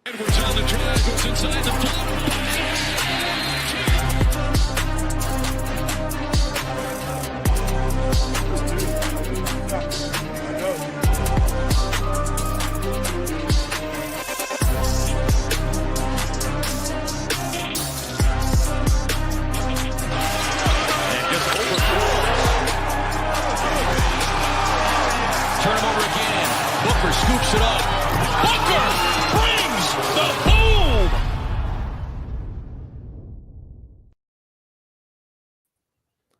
Edwards on the drive, goes inside the floor. Turn him over again. Booker scoops it up. Booker brings the boom.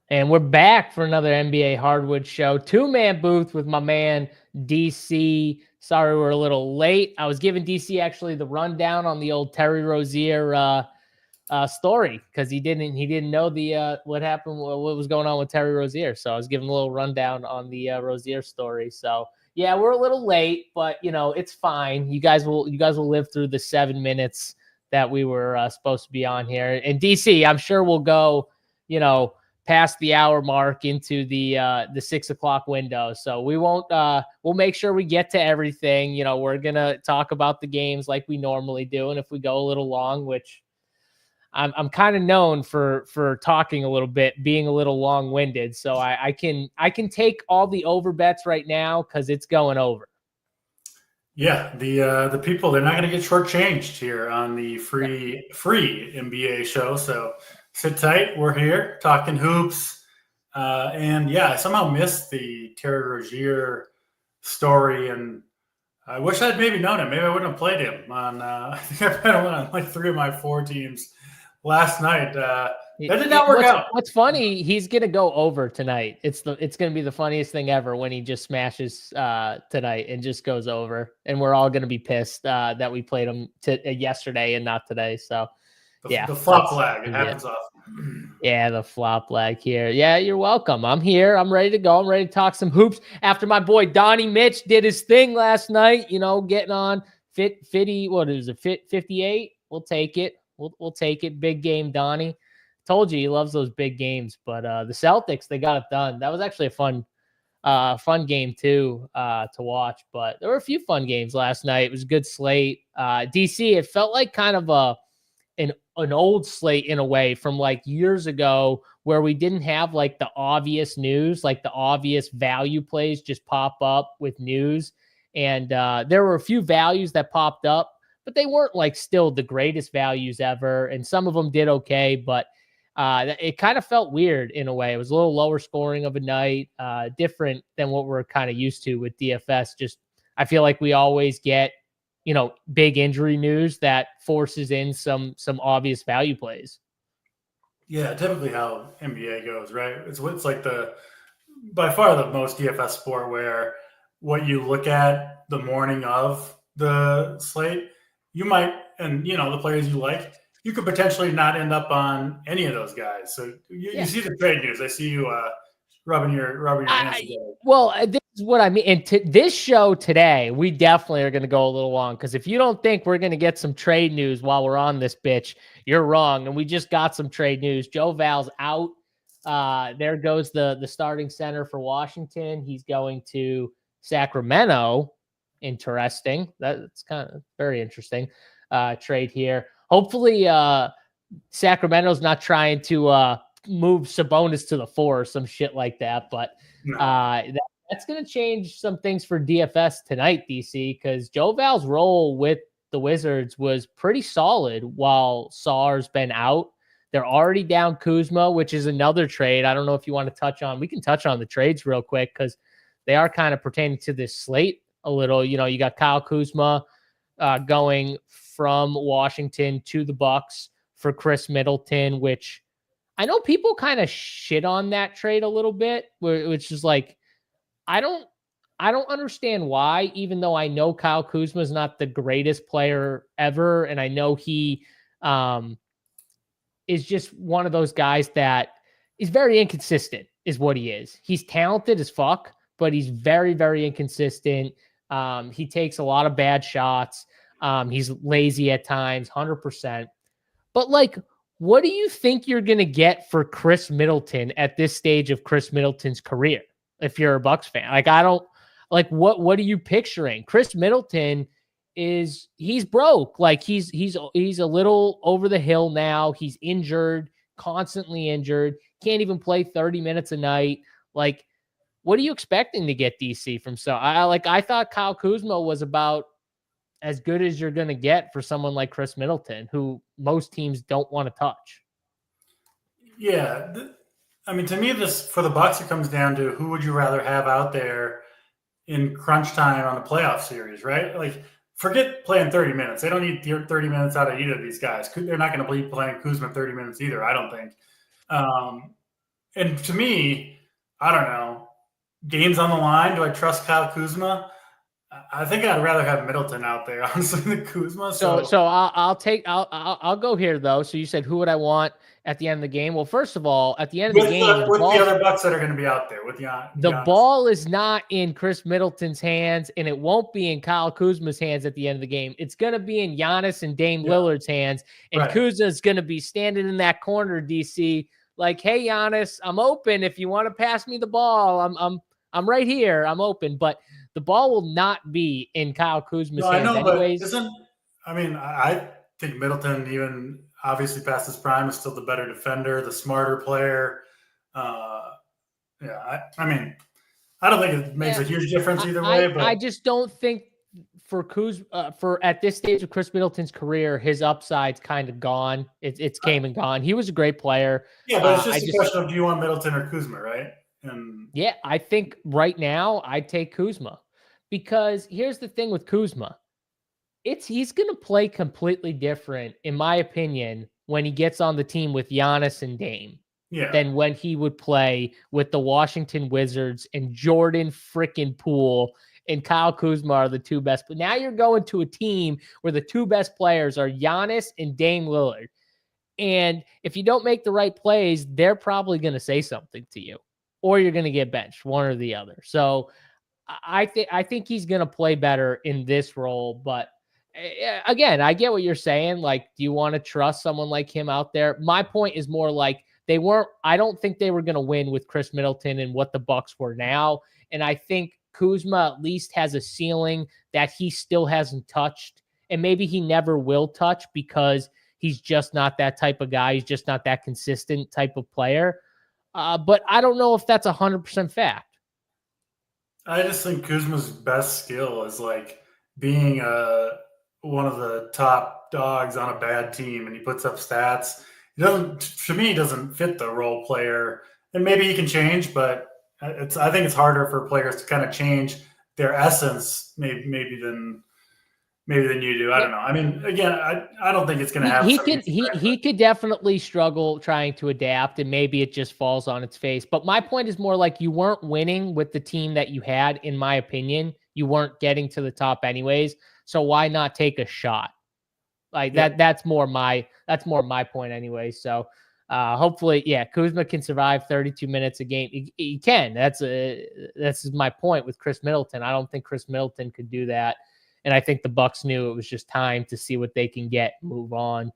And we're back for another NBA Hardwood show. Two-man booth with my man DC. Sorry we're a little late. I was giving DC actually the rundown on the old Terry Rozier story because he didn't know the what happened, what was going on with Terry Rozier. So I was giving a little rundown on the Rozier story. So yeah, we're a little late, but it's fine. You guys will live through the 7 minutes that we were supposed to be on here. And DC, I'm sure we'll go past the hour mark into the 6 o'clock window. So we won't, we'll make sure we get to everything. We're going to talk about the games like we normally do. And if we go a little long, which I'm kind of known for talking a little bit, being a little long-winded. So I can take all the over bets right now because it's going over. Yeah, the people, they're not going to get shortchanged here on the free NBA show. So sit tight. We're here talking hoops. And yeah, I somehow missed the Terry Rozier story, and I wish I'd maybe known him. Maybe I wouldn't have played him on. I think I played him on like 3 of my 4 teams last night. That did not work out. What's funny, he's gonna go over tonight. It's gonna be the funniest thing ever when he just smashes tonight and just goes over, and we're all gonna be pissed that we played him yesterday and not today. So the flop lag, it happens often. Yeah, the flop lag here. Yeah, you're welcome. I'm here. I'm ready to go. I'm ready to talk some hoops after my boy Donnie Mitch did his thing last night. Getting on 50. What is it? 58. We'll take it. We'll take it. Big game, Donnie. Told you he loves those big games. But the Celtics, they got it done. That was actually a fun game too to watch. But there were a few fun games last night. It was a good slate. DC, it felt like kind of an old slate in a way from like years ago where we didn't have like the obvious news, like the obvious value plays just pop up with news. And there were a few values that popped up, but they weren't like still the greatest values ever. And some of them did okay, but it kind of felt weird in a way. It was a little lower scoring of a night, different than what we're kind of used to with DFS. Just, I feel like we always get, big injury news that forces in some obvious value plays. Yeah, typically how NBA goes, right? It's like by far the most DFS sport where what you look at the morning of the slate, you might, and the players you like, you could potentially not end up on any of those guys. So you see the trade news. I see you rubbing your hands together. Well, this is what I mean. And this show today, we definitely are going to go a little long because if you don't think we're going to get some trade news while we're on this bitch, you're wrong. And we just got some trade news. Joe Val's out. There goes the starting center for Washington. He's going to Sacramento. Interesting. That's kind of very interesting trade here. Hopefully, Sacramento's not trying to move Sabonis to the 4 or some shit like that. But that's going to change some things for DFS tonight, DC, because Joe Val's role with the Wizards was pretty solid while Sarr's been out. They're already down Kuzma, which is another trade. I don't know if you want to touch on. We can touch on the trades real quick because they are kind of pertaining to this slate a little. You got Kyle Kuzma going from Washington to the Bucks for Chris Middleton, which I know people kind of shit on that trade a little bit, which is like, I don't understand why, even though I know Kyle Kuzma is not the greatest player ever. And I know he is just one of those guys that is very inconsistent is what he is. He's talented as fuck, but he's very, very inconsistent. He takes a lot of bad shots. He's lazy at times, 100%. But like, what do you think you're going to get for Chris Middleton at this stage of Chris Middleton's career? If you're a Bucks fan, like, I don't like, what are you picturing? Chris Middleton is he's broke. Like he's a little over the hill now. He's injured, constantly injured. Can't even play 30 minutes a night. Like, what are you expecting to get DC from? So I thought Kyle Kuzma was about as good as you're going to get for someone like Chris Middleton, who most teams don't want to touch. Yeah. I mean, to me, this for the Bucks, it comes down to who would you rather have out there in crunch time on a playoff series, right? Like, forget playing 30 minutes. They don't need 30 minutes out of either of these guys. They're not going to be playing Kuzma 30 minutes either, I don't think. And to me, I don't know. Games on the line. Do I trust Kyle Kuzma? I think I'd rather have Middleton out there, honestly, than Kuzma. So I'll go here though. So you said who would I want at the end of the game? Well, first of all, at the end of the game, the other Bucks that are going to be out there with the ball is not in Chris Middleton's hands, and it won't be in Kyle Kuzma's hands at the end of the game. It's going to be in Giannis and Dame Lillard's hands, and Kuzma's going to be standing in that corner, DC, like, hey, Giannis, I'm open. If you want to pass me the ball, I'm right here. I'm open, but the ball will not be in Kyle Kuzma's hands anyways. I think Middleton, even obviously past his prime, is still the better defender, the smarter player. I don't think it makes a huge difference either way. But I just don't think for Kuzma, for at this stage of Chris Middleton's career, his upside's kind of gone. It's came and gone. He was a great player. Yeah, but it's just a question of do you want Middleton or Kuzma, right? Yeah, I think right now I'd take Kuzma, because here's the thing with Kuzma. He's going to play completely different, in my opinion, when he gets on the team with Giannis and Dame than when he would play with the Washington Wizards and Jordan frickin' Poole and Kyle Kuzma are the two best. But now you're going to a team where the two best players are Giannis and Dame Lillard. And if you don't make the right plays, they're probably going to say something to you, or you're going to get benched, one or the other. So I think he's going to play better in this role. But again, I get what you're saying. Like, do you want to trust someone like him out there? My point is more like I don't think they were going to win with Chris Middleton and what the Bucks were now. And I think Kuzma at least has a ceiling that he still hasn't touched. And maybe he never will touch because he's just not that type of guy. He's just not that consistent type of player. But I don't know if that's 100% fact. I just think Kuzma's best skill is like being one of the top dogs on a bad team, and he puts up stats. He doesn't fit the role player, and maybe he can change, but I think it's harder for players to kind of change their essence maybe than you do. I don't know. I mean, again, I don't think it's going to happen. He could definitely struggle trying to adapt, and maybe it just falls on its face. But my point is more like you weren't winning with the team that you had, in my opinion. You weren't getting to the top anyways. So why not take a shot? Like that's more my point anyway. So hopefully, Kuzma can survive 32 minutes a game. He can. That's my point with Chris Middleton. I don't think Chris Middleton could do that. And I think the Bucks knew it was just time to see what they can get, move on.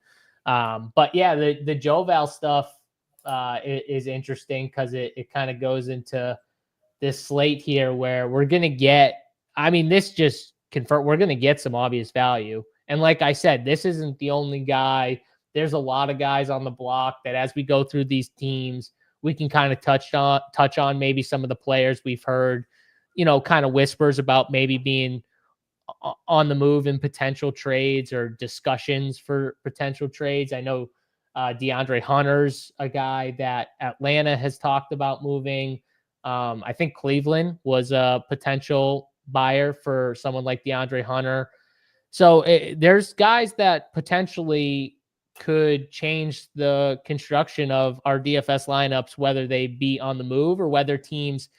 But yeah, the Joval stuff is interesting because it kind of goes into this slate here where we're going to get, this just confirmed, we're going to get some obvious value. And like I said, this isn't the only guy. There's a lot of guys on the block that as we go through these teams, we can kind of touch on maybe some of the players we've heard, kind of whispers about maybe being on the move in potential trades or discussions for potential trades. I know DeAndre Hunter's a guy that Atlanta has talked about moving. I think Cleveland was a potential buyer for someone like DeAndre Hunter. So there's guys that potentially could change the construction of our DFS lineups, whether they be on the move or whether teams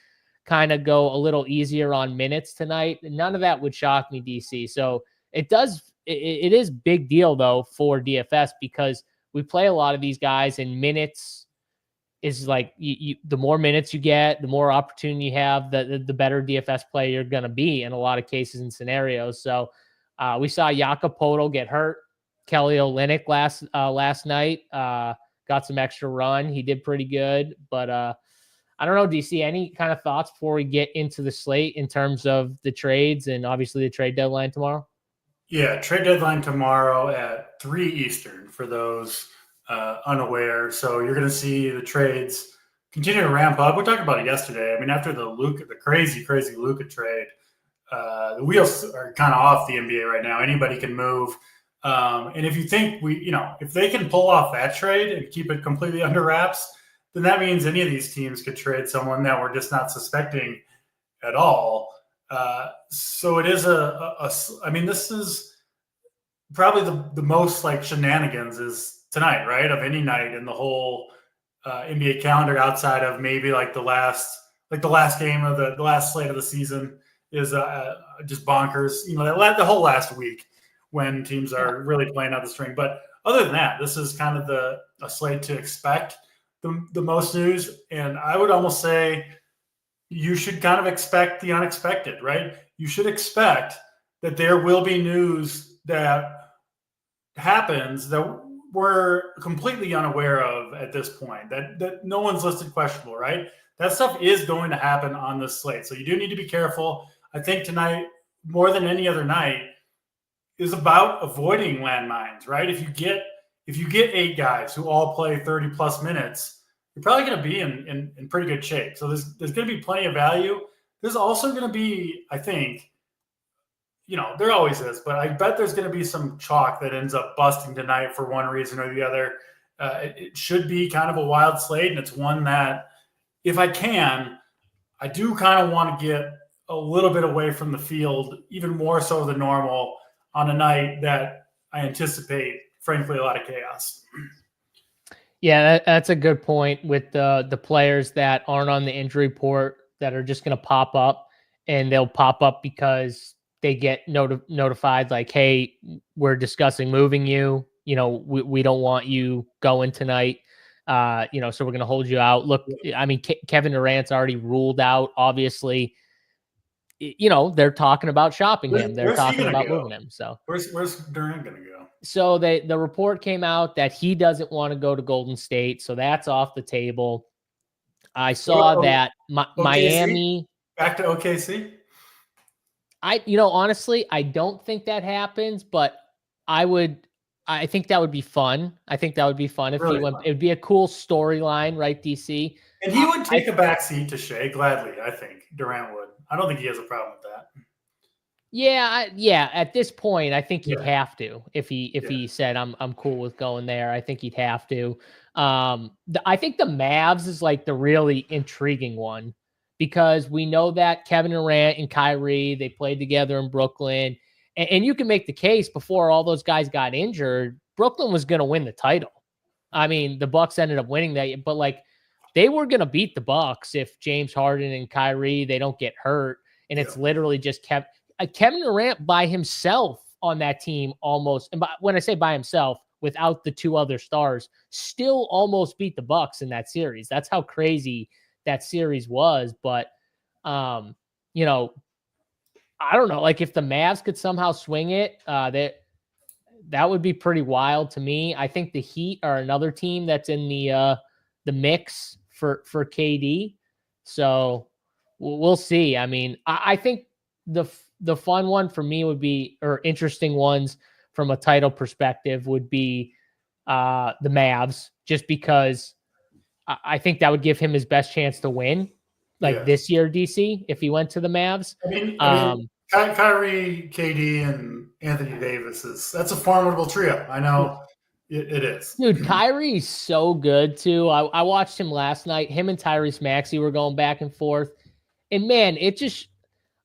kind of go a little easier on minutes tonight. None of that would shock me, DC. So it is big deal though for DFS because we play a lot of these guys and minutes is like the more minutes you get, the more opportunity you have, the better DFS player you're going to be in a lot of cases and scenarios. So we saw Jakob Poeltl get hurt. Kelly Olynyk last night got some extra run. He did pretty good, but I don't know, DC, any kind of thoughts before we get into the slate in terms of the trades and obviously the trade deadline tomorrow? Yeah, trade deadline tomorrow at 3 Eastern for those unaware. So you're going to see the trades continue to ramp up. We talked about it yesterday. I mean, after the crazy Luka trade, the wheels are kind of off the NBA right now. Anybody can move. And if you think if they can pull off that trade and keep it completely under wraps, then that means any of these teams could trade someone that we're just not suspecting at all. So it is I mean, this is probably the most like shenanigans is tonight, right? Of any night in the whole NBA calendar outside of maybe like the last game of the last slate of the season is just bonkers. The whole last week when teams are really playing out the string. But other than that, this is kind of a slate to expect the most news. And I would almost say you should kind of expect the unexpected, right? You should expect that there will be news that happens that we're completely unaware of at this point, that no one's listed questionable, right? That stuff is going to happen on this slate. So you do need to be careful. I think tonight, more than any other night, is about avoiding landmines, right? If you get 8 guys who all play 30 plus minutes, you're probably going to be in pretty good shape. So there's going to be plenty of value. There's also going to be, I think, there always is, but I bet there's going to be some chalk that ends up busting tonight for one reason or the other. It should be kind of a wild slate, and it's one that, if I can, I do kind of want to get a little bit away from the field, even more so than normal, on a night that I anticipate, frankly, a lot of chaos. Yeah, that's a good point with the players that aren't on the injury report that are just going to pop up, and they'll pop up because they get notified like, hey, we're discussing moving you. We don't want you going tonight. So we're going to hold you out. Look, I mean, Kevin Durant's already ruled out, obviously. They're talking about shopping him. They're talking about moving him. So where's Durant going to go? So the report came out that he doesn't want to go to Golden State. So that's off the table. I saw that Miami back to OKC. Honestly, I don't think that happens, but I think that would be fun. I think that would be fun if he went. It would be a cool storyline, right, DC? And he would take a backseat to Shea gladly. I think Durant would. I don't think he has a problem with that. Yeah. At this point, I think he'd have to. If he said I'm cool with going there, I think he'd have to. I think the Mavs is like the really intriguing one, because we know that Kevin Durant and Kyrie, they played together in Brooklyn, and you can make the case before all those guys got injured, Brooklyn was going to win the title. I mean, the Bucks ended up winning that, but like they were going to beat the Bucks if James Harden and Kyrie, they don't get hurt, and it's literally just Kevin Durant by himself on that team almost, and when I say by himself, without the 2 other stars, still almost beat the Bucks in that series. That's how crazy that series was. But, I don't know, like if the Mavs could somehow swing it, that would be pretty wild to me. I think the Heat are another team that's in the mix for KD. So we'll see. I mean, I think the fun one for me would be, or interesting ones from a title perspective, would be the Mavs, just because I think that would give him his best chance to win, this year, DC, if he went to the Mavs. I mean, Kyrie, KD, and Anthony Davis that's a formidable trio. I know it is. Dude, Kyrie's so good too. I watched him last night. Him and Tyrese Maxey were going back and forth, and man, it just,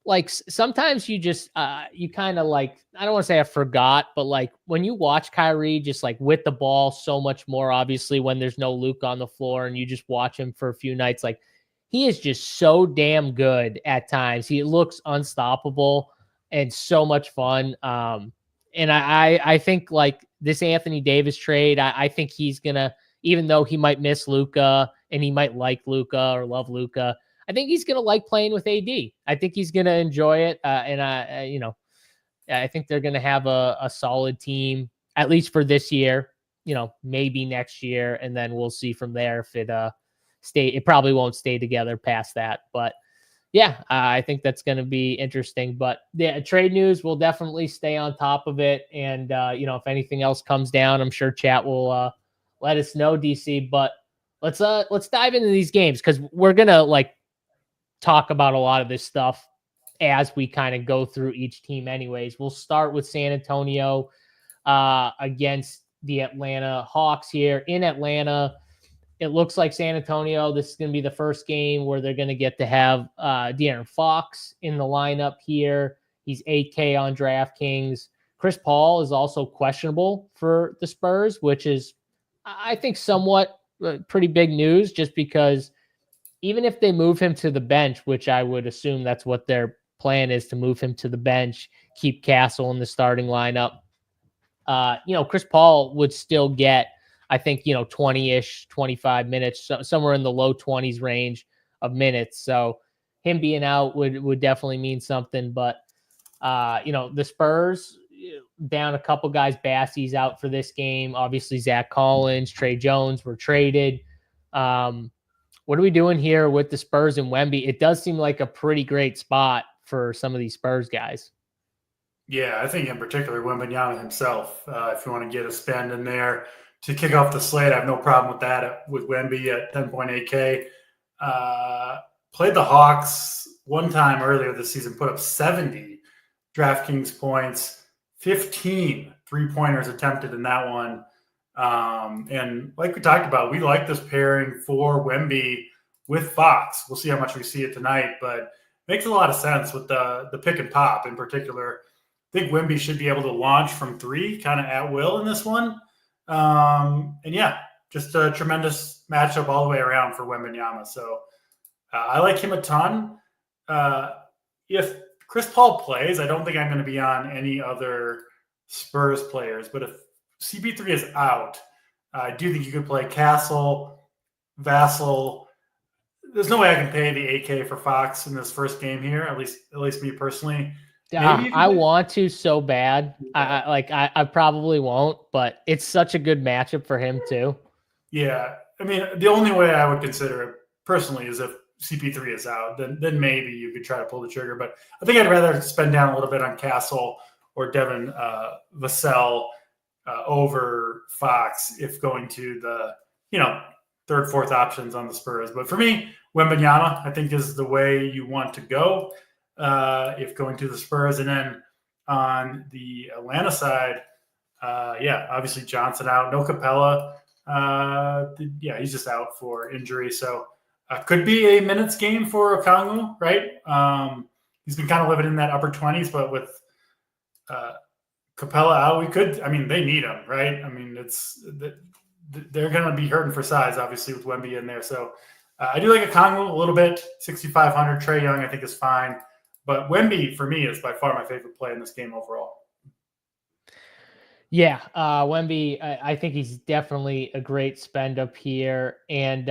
like, sometimes you just, you kind of like, I don't want to say I forgot, but like when you watch Kyrie just like with the ball so much more, obviously when there's no Luka on the floor and you just watch him for a few nights, like he is just so damn good at times. He looks unstoppable and so much fun. And I think like this Anthony Davis trade, I think he's going to, even though he might miss Luka and he might like Luka or love Luka, I think he's going to like playing with AD. I think he's going to enjoy it. And I think they're going to have a solid team, at least for this year, maybe next year. And then we'll see from there if it probably won't stay together past that. But Yeah, I think that's going to be interesting. But yeah, trade news, we'll definitely stay on top of it. And, if anything else comes down, I'm sure chat will let us know, DC. But let's dive into these games because we're going to talk about a lot of this stuff as we kind of go through each team anyways. We'll start with San Antonio against the Atlanta Hawks here in Atlanta. It looks like San Antonio, this is going to be the first game where they're going to get to have De'Aaron Fox in the lineup here. He's 8K on DraftKings. Chris Paul is also questionable for the Spurs, which is, I think, somewhat pretty big news just because even if they move him to the bench, which I would assume that's what their plan is, to move him to the bench, keep Castle in the starting lineup, Chris Paul would still get, I think, 20-ish, 25 minutes, somewhere in the low 20s range of minutes. So him being out would definitely mean something. But, the Spurs down a couple guys. Bassey's out for this game. Obviously, Zach Collins, Trey Jones were traded. What are we doing here with the Spurs and Wemby? It does seem like a pretty great spot for some of these Spurs guys. Yeah, I think in particular Wembanyama himself, if you want to get a spend in there to kick off the slate, I have no problem with that with Wemby at 10.8K. Played the Hawks one time earlier this season, put up 70 DraftKings points, 15 3-pointers attempted in that one. And like we talked about, we like this pairing for Wemby with Fox. We'll see how much we see it tonight, but it makes a lot of sense with the pick and pop in particular. I think Wemby should be able to launch from three kind of at will in this one. And yeah, just a tremendous matchup all the way around for Wembanyama. So I like him a ton. If Chris Paul plays, I don't think I'm going to be on any other Spurs players. But if CP3 is out, I do think you could play Castle, Vassell. There's no way I can pay the 8K for Fox in this first game here, at least me personally. I want to so bad. I probably won't, but it's such a good matchup for him too. Yeah. I mean, the only way I would consider it personally is if CP3 is out, then maybe you could try to pull the trigger. But I think I'd rather spend down a little bit on Castle or Devin Vassell over Fox if going to the, third, fourth options on the Spurs. But for me, Wembanyama, I think, is the way you want to go if going to the Spurs. And then on the Atlanta side, obviously Johnson out, no Capella. He's just out for injury. So could be a minutes game for Okongwu, right? He's been kind of living in that upper 20s, but with Capella out, they need him, right? I mean, they're going to be hurting for size, obviously, with Wemby in there. So I do like Okongwu a little bit. 6,500. Trae Young, I think, is fine. But Wemby, for me, is by far my favorite play in this game overall. Yeah, Wemby, I think he's definitely a great spend up here. And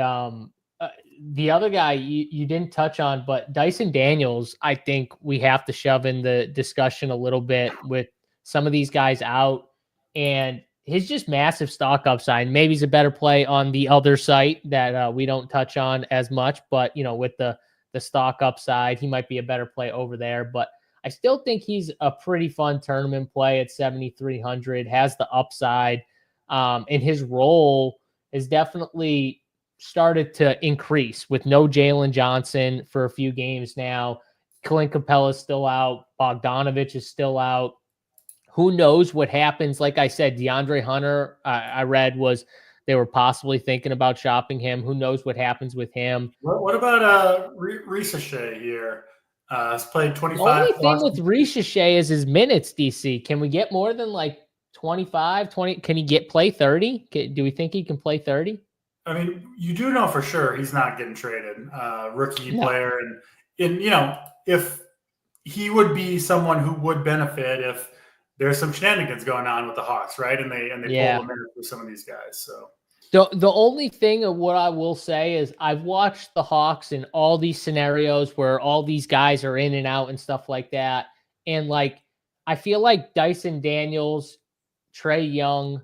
the other guy you didn't touch on, but Dyson Daniels, I think we have to shove in the discussion a little bit with some of these guys out. And his just massive stock upside. Maybe he's a better play on the other site that we don't touch on as much. But, with the stock upside, he might be a better play over there. But I still think he's a pretty fun tournament play at 7,300, has the upside, and his role has definitely started to increase with no Jalen Johnson for a few games now. Clint Capella is still out. Bogdanovich is still out. Who knows what happens? Like I said, DeAndre Hunter, I read they were possibly thinking about shopping him. Who knows what happens with him? What about Risache here? He's played 25. The only thing with Risache is his minutes, DC. Can we get more than 25, 20? Can he play 30? Do we think he can play 30? I mean, you do know for sure he's not getting traded. Rookie player. And if he would be someone who would benefit if there's some shenanigans going on with the Hawks, right? And they pull them in for some of these guys. So the only thing of what I will say is I've watched the Hawks in all these scenarios where all these guys are in and out and stuff like that. And I feel like Dyson Daniels, Trae Young,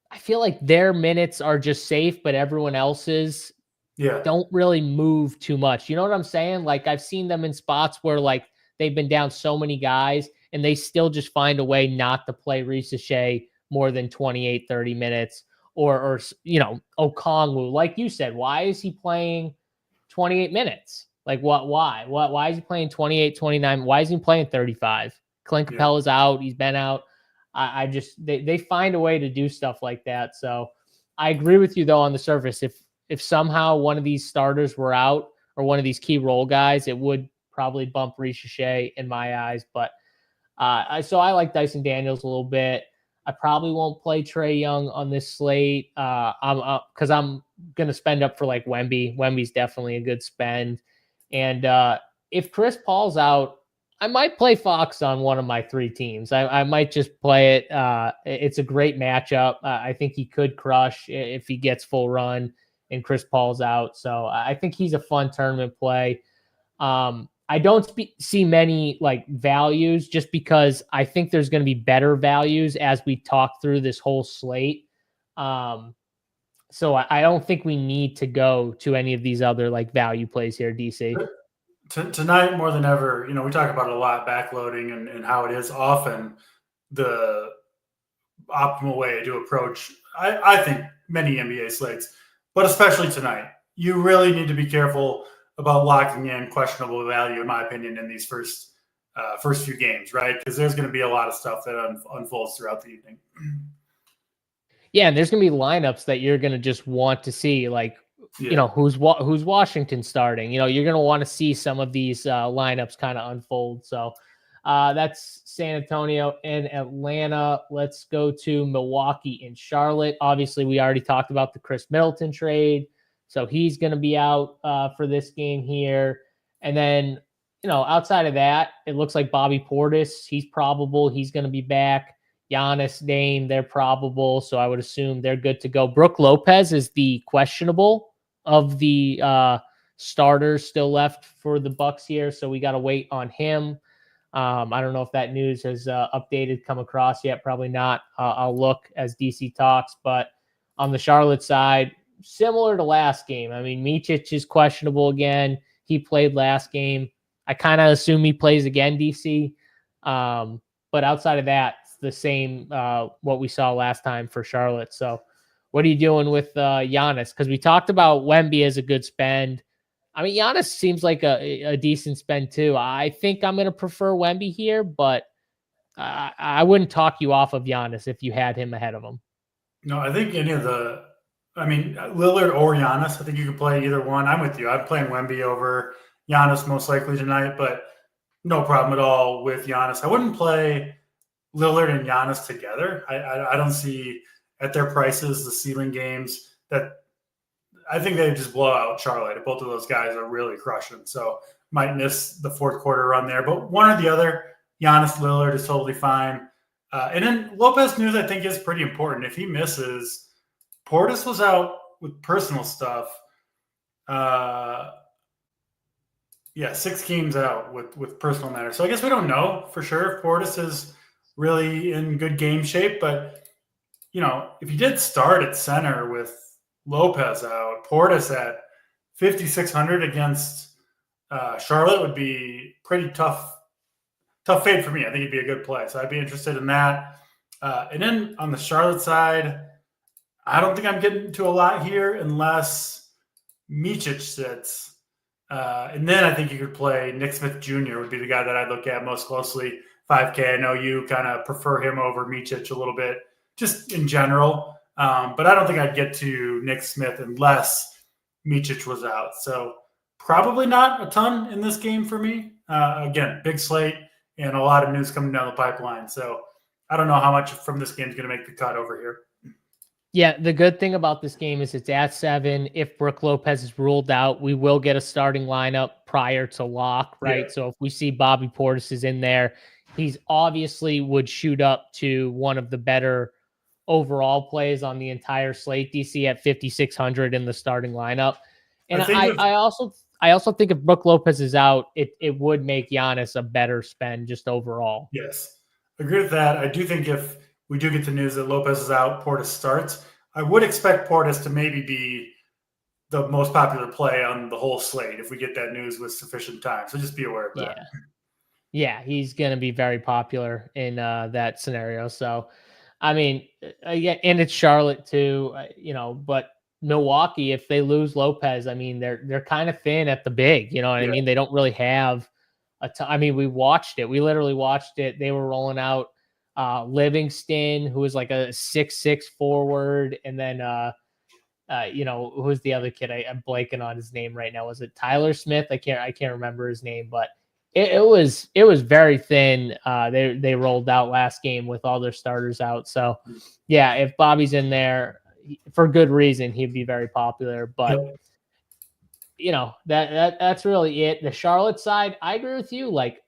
I feel like their minutes are just safe, but everyone else's Yeah. don't really move too much. You know what I'm saying? Like I've seen them in spots where like they've been down so many guys and they still just find a way not to play Shea more than 28, 30 minutes or Okongwu. Like you said, why is he playing 28 minutes? Like why is he playing 28, 29? Why is he playing 35? Clint Capella's out. He's been out. I just, they find a way to do stuff like that. So I agree with you though on the surface. If somehow one of these starters were out or one of these key role guys, it would probably bump Shea in my eyes. But so I like Dyson Daniels a little bit. I probably won't play Trae Young on this slate. Because I'm gonna spend up for like Wemby. Wemby's definitely a good spend. And if Chris Paul's out, I might play Fox on one of my 3 teams. I might just play it. It's a great matchup. I think he could crush if he gets full run and Chris Paul's out. So I think he's a fun tournament play. I don't see many like values just because I think there's going to be better values as we talk through this whole slate. So I don't think we need to go to any of these other like value plays here, DC. Tonight, more than ever, we talk about it a lot, backloading and how it is often the optimal way to approach, I think, many NBA slates, but especially tonight. You really need to be careful about locking in questionable value, in my opinion, in these first few games, right? Because there's going to be a lot of stuff that unfolds throughout the evening. Yeah, and there's going to be lineups that you're going to just want to see, like, who's Washington starting. You're going to want to see some of these lineups kind of unfold. So that's San Antonio and Atlanta. Let's go to Milwaukee and Charlotte. Obviously, we already talked about the Chris Middleton trade. So he's going to be out for this game here. And then, outside of that, it looks like Bobby Portis, he's probable. He's going to be back. Giannis, Dame, they're probable. So I would assume they're good to go. Brook Lopez is the questionable of the starters still left for the Bucks here. So we got to wait on him. I don't know if that news has come across yet. Probably not. I'll look as DC talks. But on the Charlotte side, similar to last game. I mean, Micic is questionable again. He played last game. I kind of assume he plays again, DC. But outside of that, it's the same what we saw last time for Charlotte. So what are you doing with Giannis? Because we talked about Wemby as a good spend. I mean, Giannis seems like a decent spend too. I think I'm going to prefer Wemby here, but I wouldn't talk you off of Giannis if you had him ahead of him. No, I think Lillard or Giannis, I think you could play either one. I'm with you. I'm playing Wemby over Giannis most likely tonight, but no problem at all with Giannis. I wouldn't play Lillard and Giannis together. I don't see at their prices the ceiling games that I think they just blow out Charlotte. Both of those guys are really crushing. So might miss the fourth quarter run there, but one or the other, Giannis, Lillard is totally fine. And then Lopez news, I think, is pretty important. If he misses, Portis was out with personal stuff. 6 games out with personal matters. So I guess we don't know for sure if Portis is really in good game shape. But, if he did start at center with Lopez out, Portis at 5,600 against Charlotte would be pretty tough fade for me. I think it'd be a good play. So I'd be interested in that. And then on the Charlotte side, I don't think I'm getting to a lot here unless Micic sits. And then I think you could play Nick Smith Jr. would be the guy that I'd look at most closely. 5K. I know you kind of prefer him over Micic a little bit, just in general. But I don't think I'd get to Nick Smith unless Micic was out. So probably not a ton in this game for me. Again, big slate and a lot of news coming down the pipeline. So I don't know how much from this game is going to make the cut over here. Yeah, the good thing about this game is it's at 7. If Brook Lopez is ruled out, we will get a starting lineup prior to lock, right? Yeah. So if we see Bobby Portis is in there, he's obviously would shoot up to one of the better overall plays on the entire slate, DC, at 5,600 in the starting lineup. And I also think if Brook Lopez is out, it would make Giannis a better spend just overall. Yes, agree with that. I do think if we do get the news that Lopez is out, Portis starts, I would expect Portis to maybe be the most popular play on the whole slate if we get that news with sufficient time. So just be aware of that. Yeah, he's going to be very popular in that scenario. So, I mean, again, and it's Charlotte too, but Milwaukee, if they lose Lopez, I mean, they're kind of thin at the big, you know what I mean? They don't really have I mean, we watched it. We literally watched it. They were rolling out Livingston, who was like a 6'6" forward, and then who's the other kid? I'm blanking on his name right now. Was it Tyler Smith? I can't remember his name, but it was very thin. They rolled out last game with all their starters out. So yeah, if Bobby's in there for good reason, he'd be very popular. But that's really it. The Charlotte side, I agree with you. Like,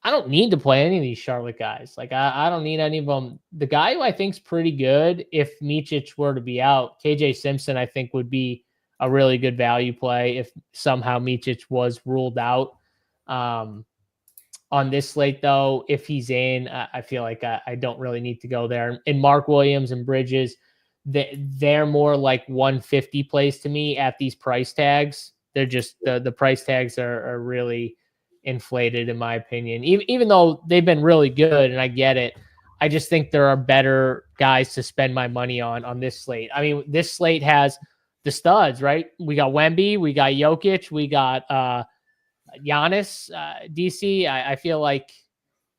I don't need to play any of these Charlotte guys. Like, I don't need any of them. The guy who I think's pretty good, if Micic were to be out, KJ Simpson, I think would be a really good value play if somehow Micic was ruled out. On this slate, though, if he's in, I feel like I don't really need to go there. And Mark Williams and Bridges, they're more like 150 plays to me at these price tags. They're just the price tags are really inflated, in my opinion, even though they've been really good, and I get it. I just think there are better guys to spend my money on this slate. I mean, this slate has the studs, right? We got Wemby, we got Jokic, we got Giannis, DC. I feel like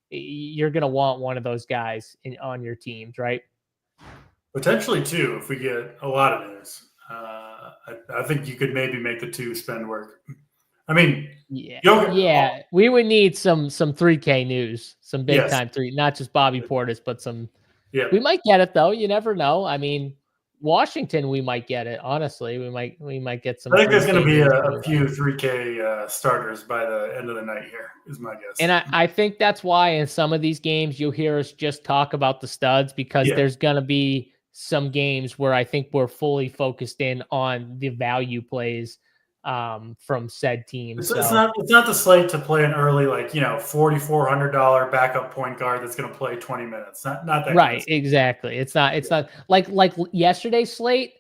you're going to want one of those guys on your teams, right? Potentially two, if we get a lot of news. I think you could maybe make the two spend work. I mean, we would need some 3K news, some big time three, not just Bobby Portis, but some. Yeah, we might get it though. You never know. I mean, Washington, we might get it. Honestly, we might get some. I think there's going to be a few 3K starters by the end of the night here, is my guess. And I think that's why in some of these games you'll hear us just talk about the studs, because there's going to be some games where I think we're fully focused in on the value plays from said teams. It's not the slate to play an early, like, $4,400 backup point guard that's going to play 20 minutes. Not that right. Exactly. It's not like yesterday's slate.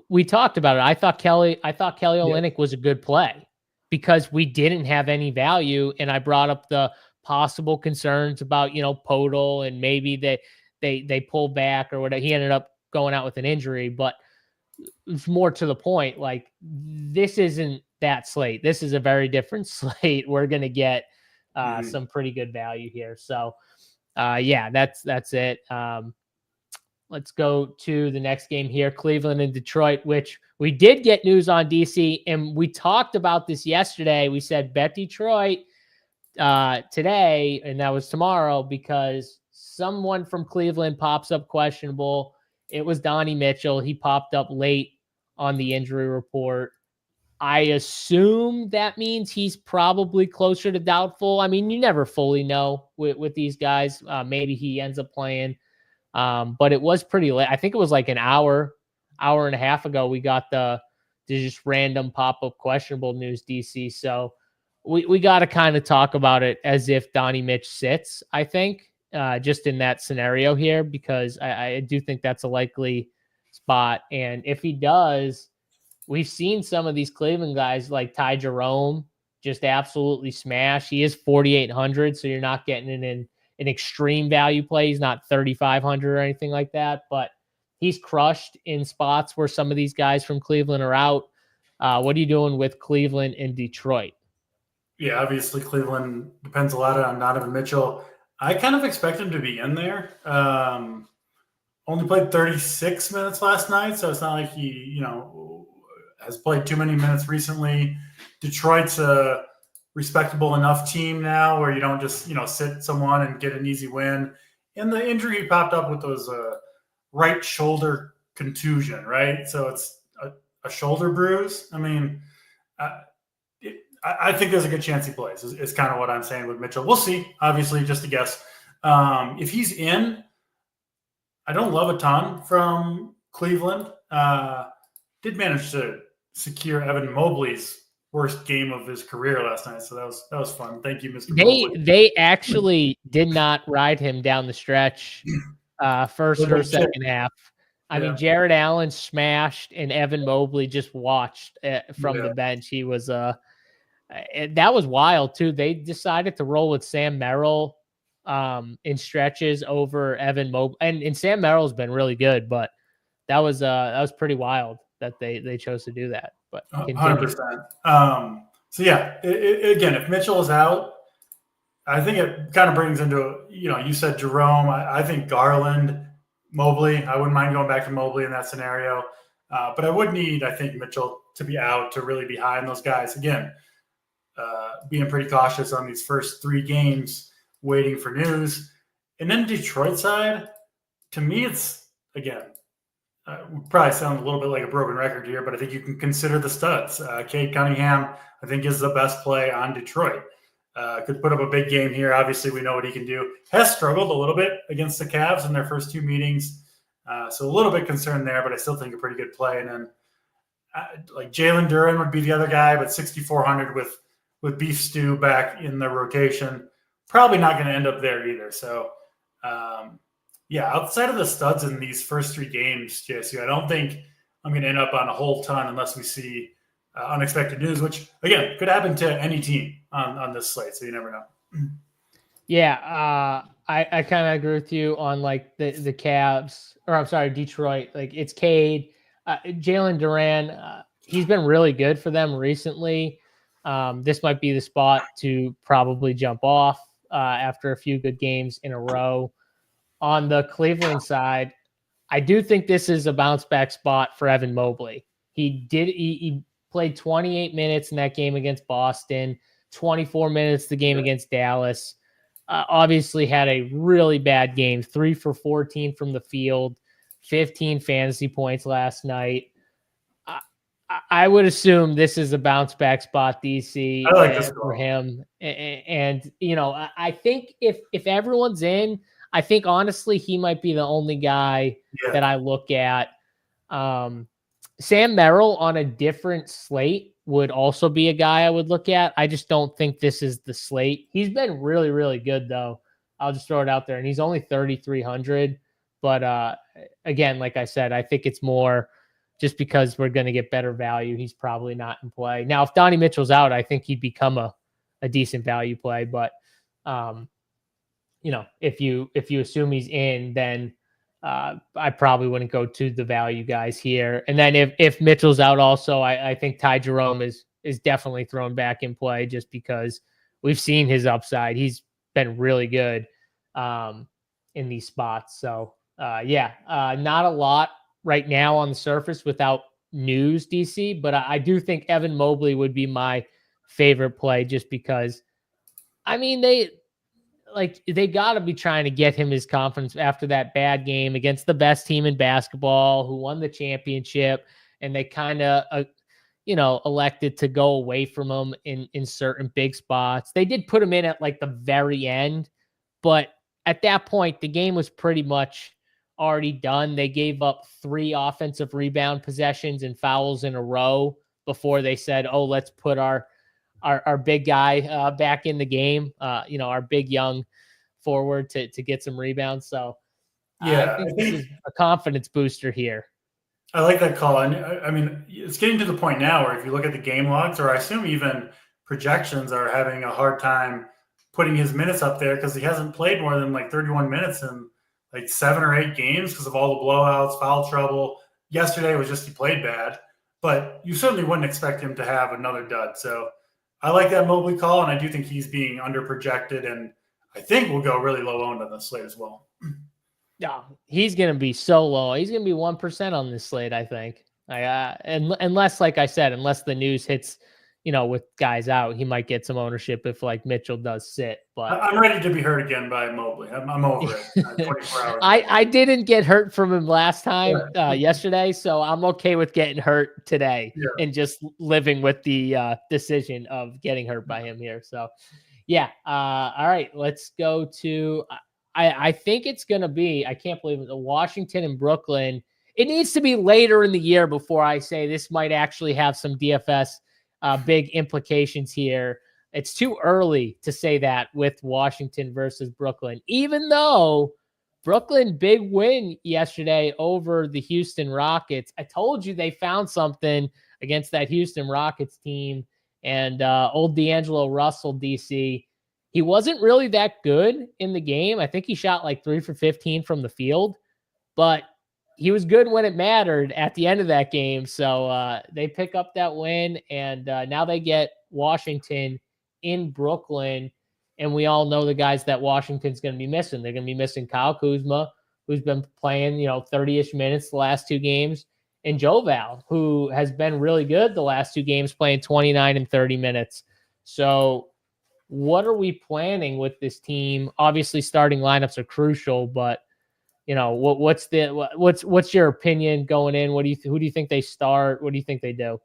We talked about it. I thought Kelly Olynyk was a good play because we didn't have any value, and I brought up the possible concerns about Podol and maybe they pull back or whatever. He ended up going out with an injury, but it's more to the point. Like, this isn't that slate. This is a very different slate. We're going to get some pretty good value here. So that's it. Let's go to the next game here. Cleveland and Detroit, which we did get news on DC. And we talked about this yesterday. We said bet Detroit today, and that was tomorrow, because someone from Cleveland pops up questionable. It was Donnie Mitchell. He popped up late on the injury report. I assume that means he's probably closer to doubtful. I mean, you never fully know with these guys. Maybe he ends up playing. But it was pretty late. I think it was like an hour and a half ago we got the just random pop-up questionable news, DC. So we got to kind of talk about it as if Donnie Mitch sits, I think. Just in that scenario here, because I do think that's a likely spot. And if he does, we've seen some of these Cleveland guys like Ty Jerome just absolutely smash. He is 4,800, so you're not getting it in an extreme value play. He's not 3,500 or anything like that, but he's crushed in spots where some of these guys from Cleveland are out. What are you doing with Cleveland and Detroit? Yeah, obviously Cleveland depends a lot on Donovan Mitchell. I kind of expect him to be in there. Only played 36 minutes last night, so it's not like he, has played too many minutes recently. Detroit's a respectable enough team now where you don't just, sit someone and get an easy win. And the injury he popped up with was a right shoulder contusion, right? So it's a shoulder bruise. I mean, I think there's a good chance he plays, is kind of what I'm saying with Mitchell. We'll see, obviously, just a guess. If he's in, I don't love a ton from Cleveland. Did manage to secure Evan Mobley's worst game of his career last night, so that was fun. Thank you, Mr. Mobley. They actually did not ride him down the stretch, first or second half. I mean, Jared Allen smashed and Evan Mobley just watched from the bench. He was that was wild too. They decided to roll with Sam Merrill in stretches over Evan Mobley, and Sam Merrill's been really good, but that was pretty wild that they chose to do that. But 100%. So yeah, again, if Mitchell is out, I think it kind of brings into, you said Jerome. I think Garland, Mobley. I wouldn't mind going back to Mobley in that scenario. But I would need, I think, Mitchell to be out to really be high on those guys. Again, being pretty cautious on these first 3 games, waiting for news. And then Detroit side, to me, it's, again, we probably sound a little bit like a broken record here, but I think you can consider the studs. Cade Cunningham, I think, is the best play on Detroit. Could put up a big game here. Obviously, we know what he can do. Has struggled a little bit against the Cavs in their first 2 meetings. So a little bit concerned there, but I still think a pretty good play. And then like Jalen Duren would be the other guy, but 6,400 with Beef Stew back in the rotation. Probably not going to end up there either. So, outside of the studs in these first 3 games, JSU, I don't think I'm going to end up on a whole ton unless we see unexpected news, which, again, could happen to any team on this slate, so you never know. Yeah, I kind of agree with you on like the Cavs, or I'm sorry, Detroit. Like it's Cade, Jalen Duren. He's been really good for them recently. This might be the spot to probably jump off after a few good games in a row. On the Cleveland side, I do think this is a bounce back spot for Evan Mobley. He played 28 minutes in that game against Boston, 24 minutes the game against Dallas. Obviously had a really bad game, 3 for 14 from the field, 15 fantasy points last night. I would assume this is a bounce back spot, DC, for him. And I think if everyone's in, I think honestly he might be the only guy that I look at. Sam Merrill on a different slate would also be a guy I would look at. I just don't think this is the slate. He's been really, really good though. I'll just throw it out there, and he's only 3,300. But again, like I said, I think it's more just because we're going to get better value. He's probably not in play now. If Donnie Mitchell's out, I think he'd become a decent value play. But if you assume he's in, then I probably wouldn't go to the value guys here. And then if Mitchell's out also, I think Ty Jerome is definitely thrown back in play just because we've seen his upside. He's been really good in these spots. So, not a lot right now on the surface without news, DC, but I do think Evan Mobley would be my favorite play just because, I mean, they got to be trying to get him his confidence after that bad game against the best team in basketball who won the championship. And they kind of, elected to go away from him in certain big spots. They did put him in at like the very end, but at that point, the game was pretty much already done. They gave up 3 offensive rebound possessions and fouls in a row before they said, oh, let's put our big guy back in the game, our big young forward to get some rebounds. So I think this is a confidence booster here. I like that call. And I mean, it's getting to the point now where if you look at the game logs, or I assume even projections are having a hard time putting his minutes up there because he hasn't played more than like 31 minutes in like 7 or 8 games because of all the blowouts, foul trouble. Yesterday was just he played bad, but you certainly wouldn't expect him to have another dud. So I like that Mobley call, and I do think he's being under-projected, and I think we'll go really low-owned on this slate as well. Yeah, he's going to be so low. He's going to be 1% on this slate, I think. Unless, like I said, unless the news hits, with guys out, he might get some ownership if, like, Mitchell does sit. But I'm ready to be hurt again by Mobley. I'm over it. 24 hours. I didn't get hurt from him last time, yesterday, so I'm okay with getting hurt today and just living with the decision of getting hurt by him here. So, all right, let's go to I think it's going to be, I can't believe it, Washington and Brooklyn. It needs to be later in the year before I say this might actually have some DFS big implications here. It's too early to say that with Washington versus Brooklyn, even though Brooklyn, big win yesterday over the Houston Rockets. I told you they found something against that Houston Rockets team, and old D'Angelo Russell, DC. He wasn't really that good in the game. I think he shot like 3 for 15 from the field, but he was good when it mattered at the end of that game. So they pick up that win, and now they get Washington in Brooklyn. And we all know the guys that Washington's going to be missing. They're going to be missing Kyle Kuzma, who's been playing, 30-ish minutes the last 2 games, and Joval, who has been really good the last 2 games, playing 29 and 30 minutes. So what are we planning with this team? Obviously, starting lineups are crucial, but what's your opinion going in? Who do you think they start? What do you think they do?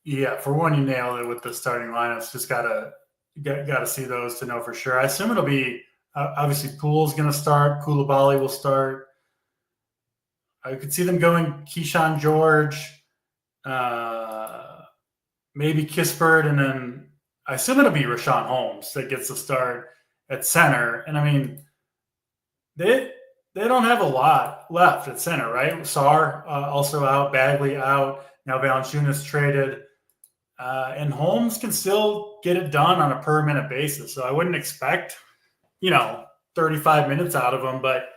Yeah, for one, you nailed it with the starting lineups. Just gotta see those to know for sure. I assume it'll be obviously Poole's going to start. Koulibaly will start. I could see them going Keyshawn George, maybe Kispert, and then I assume it'll be Rashawn Holmes that gets the start at center. And I mean, they don't have a lot left at center, right? Sarr also out, Bagley out. Now Valanciunas traded. And Holmes can still get it done on a per-minute basis. So I wouldn't expect, 35 minutes out of him. But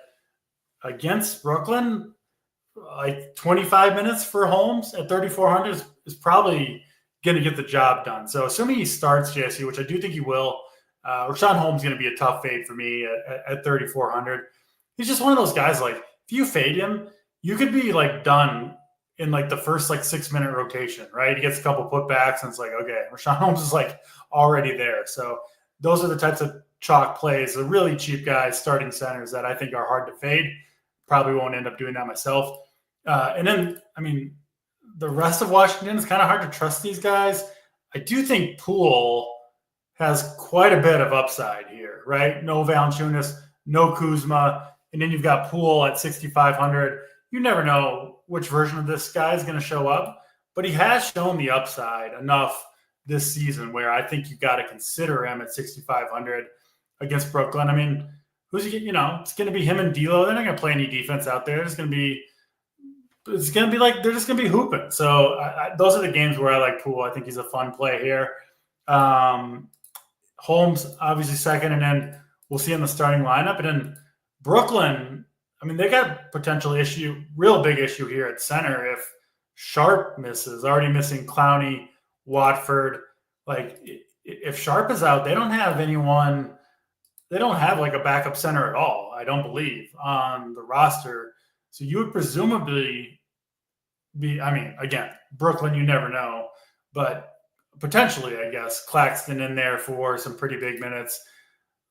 against Brooklyn, like 25 minutes for Holmes at 3,400 is probably going to get the job done. So assuming he starts, JSU, which I do think he will, Rashawn Holmes is going to be a tough fade for me at 3,400. He's just one of those guys, like, if you fade him, you could be, like, done in like the first 6-minute rotation, right? He gets a couple putbacks and it's like, okay, Rashawn Holmes is like already there. So those are the types of chalk plays, the really cheap guys, starting centers that I think are hard to fade. Probably won't end up doing that myself. And then, I mean, the rest of Washington is kind of hard to trust these guys. I do think Poole has quite a bit of upside here, right? No Valanciunas, no Kuzma, and then you've got Poole at 6,500. You never know which version of this guy is going to show up, but he has shown the upside enough this season where I think you've got to consider him at 6,500 against Brooklyn. I mean, who's he? It's going to be him and D'Lo. They're not going to play any defense out there. It's going to be like they're just going to be hooping. So those are the games where I like Poole. I think he's a fun play here. Holmes obviously second, and then we'll see in the starting lineup. And then Brooklyn, I mean, they got potential issue, real big issue here at center if Sharp misses, already missing Clowney, Watford. Like, if Sharp is out, they don't have anyone, they don't have like a backup center at all, I don't believe, on the roster. So you would presumably be, I mean, again, Brooklyn, you never know, but potentially, I guess, Claxton in there for some pretty big minutes.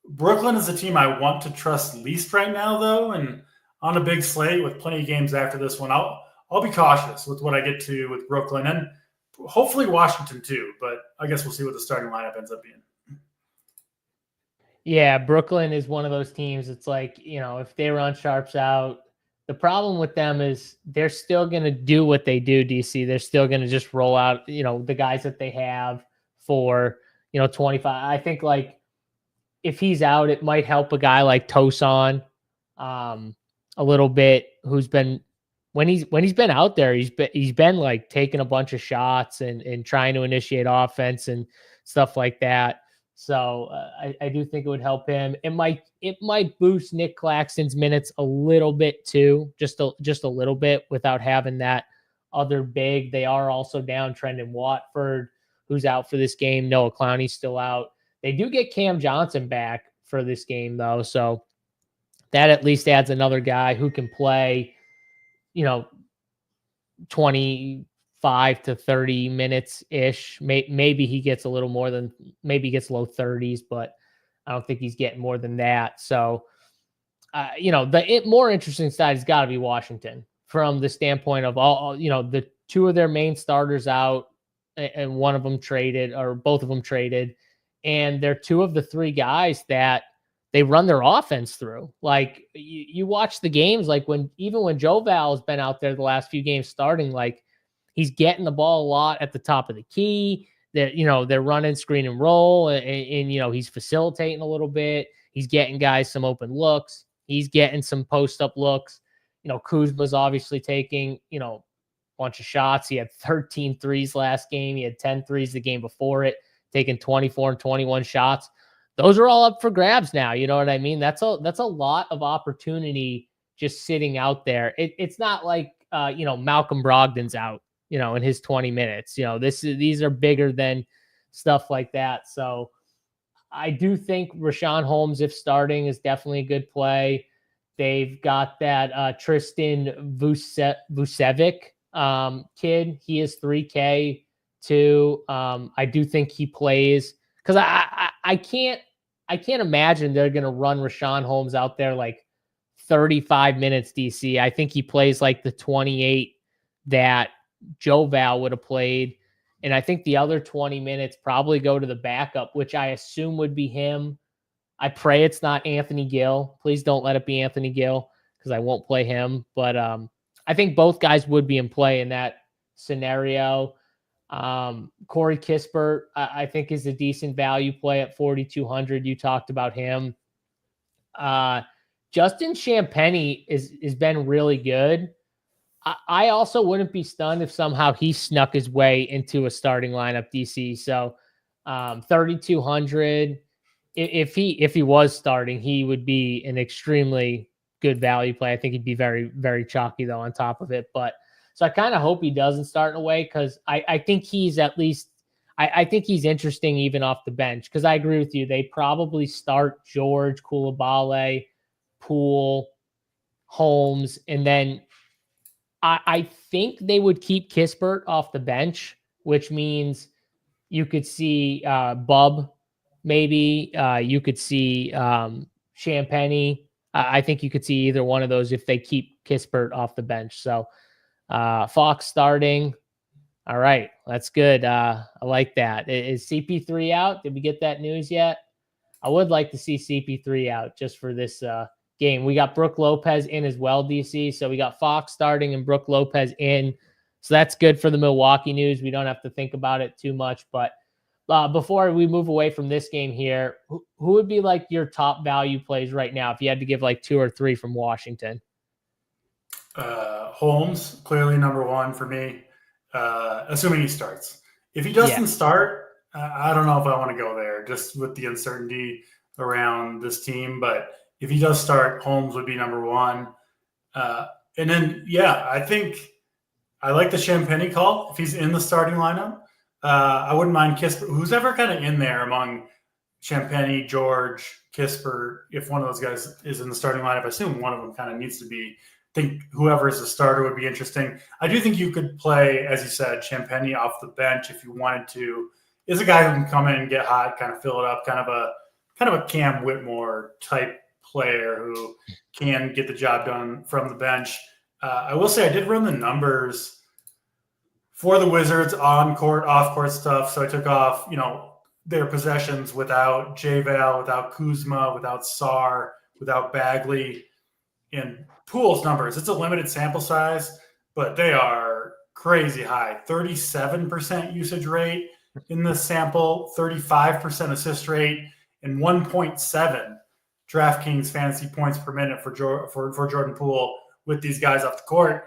Brooklyn is the team I want to trust least right now, though, and on a big slate with plenty of games after this one, I'll be cautious with what I get to with Brooklyn and hopefully Washington too. But I guess we'll see what the starting lineup ends up being. Yeah, Brooklyn is one of those teams. It's like, if they run Sharps out, the problem with them is they're still going to do what they do, DC. They're still going to just roll out, the guys that they have for, 25. I think like if he's out, it might help a guy like Tosan a little bit, who's been when he's been out there, he's been like taking a bunch of shots and trying to initiate offense and stuff like that. So I do think it would help him. It might boost Nick Claxton's minutes a little bit too, just a little bit without having that other big. They are also down Trendon Watford, who's out for this game. Noah Clowney's still out. They do get Cam Johnson back for this game though, so that at least adds another guy who can play, 25 to 30 minutes ish. Maybe he gets a little more than, maybe he gets low 30s, but I don't think he's getting more than that. So, the more interesting side has got to be Washington from the standpoint of all, the two of their main starters out and one of them traded, or both of them traded. And they're two of the three guys that they run their offense through. Like you watch the games, like even when Joval has been out there the last few games starting, like he's getting the ball a lot at the top of the key. They're running screen and roll, and he's facilitating a little bit. He's getting guys some open looks. He's getting some post-up looks. Kuzma's obviously taking, a bunch of shots. He had 13 threes last game. He had 10 threes the game before it, taking 24 and 21 shots. Those are all up for grabs now. You know what I mean? That's a lot of opportunity just sitting out there. It's not like, Malcolm Brogdon's out, in his 20 minutes. These are bigger than stuff like that. So I do think Richaun Holmes, if starting, is definitely a good play. They've got that Tristan Vucevic kid. He is 3K too. I do think he plays because I can't imagine they're going to run Richaun Holmes out there like 35 minutes, DC. I think he plays like the 28 that Joe Val would have played. And I think the other 20 minutes probably go to the backup, which I assume would be him. I pray it's not Anthony Gill. Please don't let it be Anthony Gill because I won't play him. But I think both guys would be in play in that scenario. Corey Kispert, I think, is a decent value play at 4,200. You talked about him. Justin Champagnie has been really good. I also wouldn't be stunned if somehow he snuck his way into a starting lineup, DC. So 3,200. If he was starting, he would be an extremely good value play. I think he'd be very, very chalky though on top of it. But so I kind of hope he doesn't start in a way because I think he's at least I think he's interesting even off the bench because I agree with you. They probably start George, Coulibaly, Poole, Holmes, and then I think they would keep Kispert off the bench, which means you could see Bub, maybe. You could see Champagnie. I think you could see either one of those if they keep Kispert off the bench. So Fox starting. All right, that's good. I like that. Is CP3 out? Did we get that news yet? I would like to see CP3 out just for this game. We got Brook Lopez in as well, DC. So we got Fox starting and Brook Lopez in. So that's good for the Milwaukee news. We don't have to think about it too much. But before we move away from this game here, who would be like your top value plays right now if you had to give like 2 or 3 from Washington? Holmes, clearly number one for me, assuming he starts. If he doesn't start, I don't know if I want to go there just with the uncertainty around this team. But if he does start, Holmes would be number one. And then, I think I like the Champagnie call if he's in the starting lineup. I wouldn't mind Kispert, who's ever kind of in there among Champagnie, George, Kispert. If one of those guys is in the starting lineup, I assume one of them kind of needs to be. I think whoever is the starter would be interesting. I do think you could play, as you said, Champagnie off the bench if you wanted to. Is a guy who can come in and get hot, kind of fill it up, kind of a Cam Whitmore type player who can get the job done from the bench. I will say I did run the numbers for the Wizards on court, off court stuff. So I took off, their possessions without J-Val, without Kuzma, without Sarr, without Bagley, and Poole's numbers. It's a limited sample size, but they are crazy high. 37% usage rate in this sample, 35% assist rate, and 1.7 DraftKings fantasy points per minute for Jordan Poole with these guys off the court.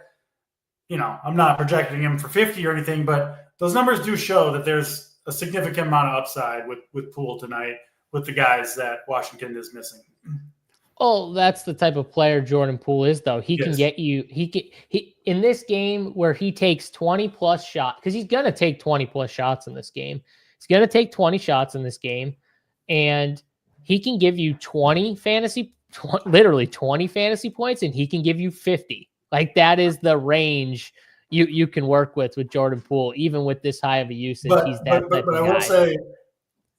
I'm not projecting him for 50 or anything, but those numbers do show that there's a significant amount of upside with Poole tonight with the guys that Washington is missing. Oh, that's the type of player Jordan Poole is, though. He can get you. He in this game where he takes 20 plus shots, because he's gonna take 20 plus shots in this game. He's gonna take 20 shots in this game, and he can give you literally 20 fantasy points, and he can give you 50. Like that is the range you can work with Jordan Poole, even with this high of a usage. He's that type of guy. But I will say,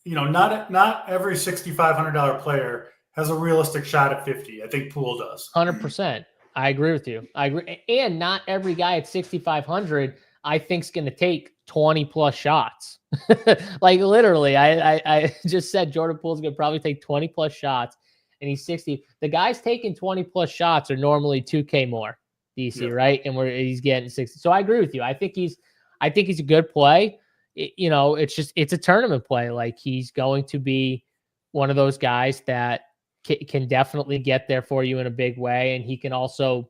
not every $6,500 player has a realistic shot at 50. I think Poole does. 100%. I agree with you. I agree. And not every guy at 6,500 I think is going to take 20 plus shots. Like literally, I just said Jordan Poole's going to probably take 20 plus shots, and he's 60. The guys taking 20 plus shots are normally 2K more, DC, right? And he's getting 60. So I agree with you. I think he's a good play. It's a tournament play. Like he's going to be one of those guys that can definitely get there for you in a big way, and he can also,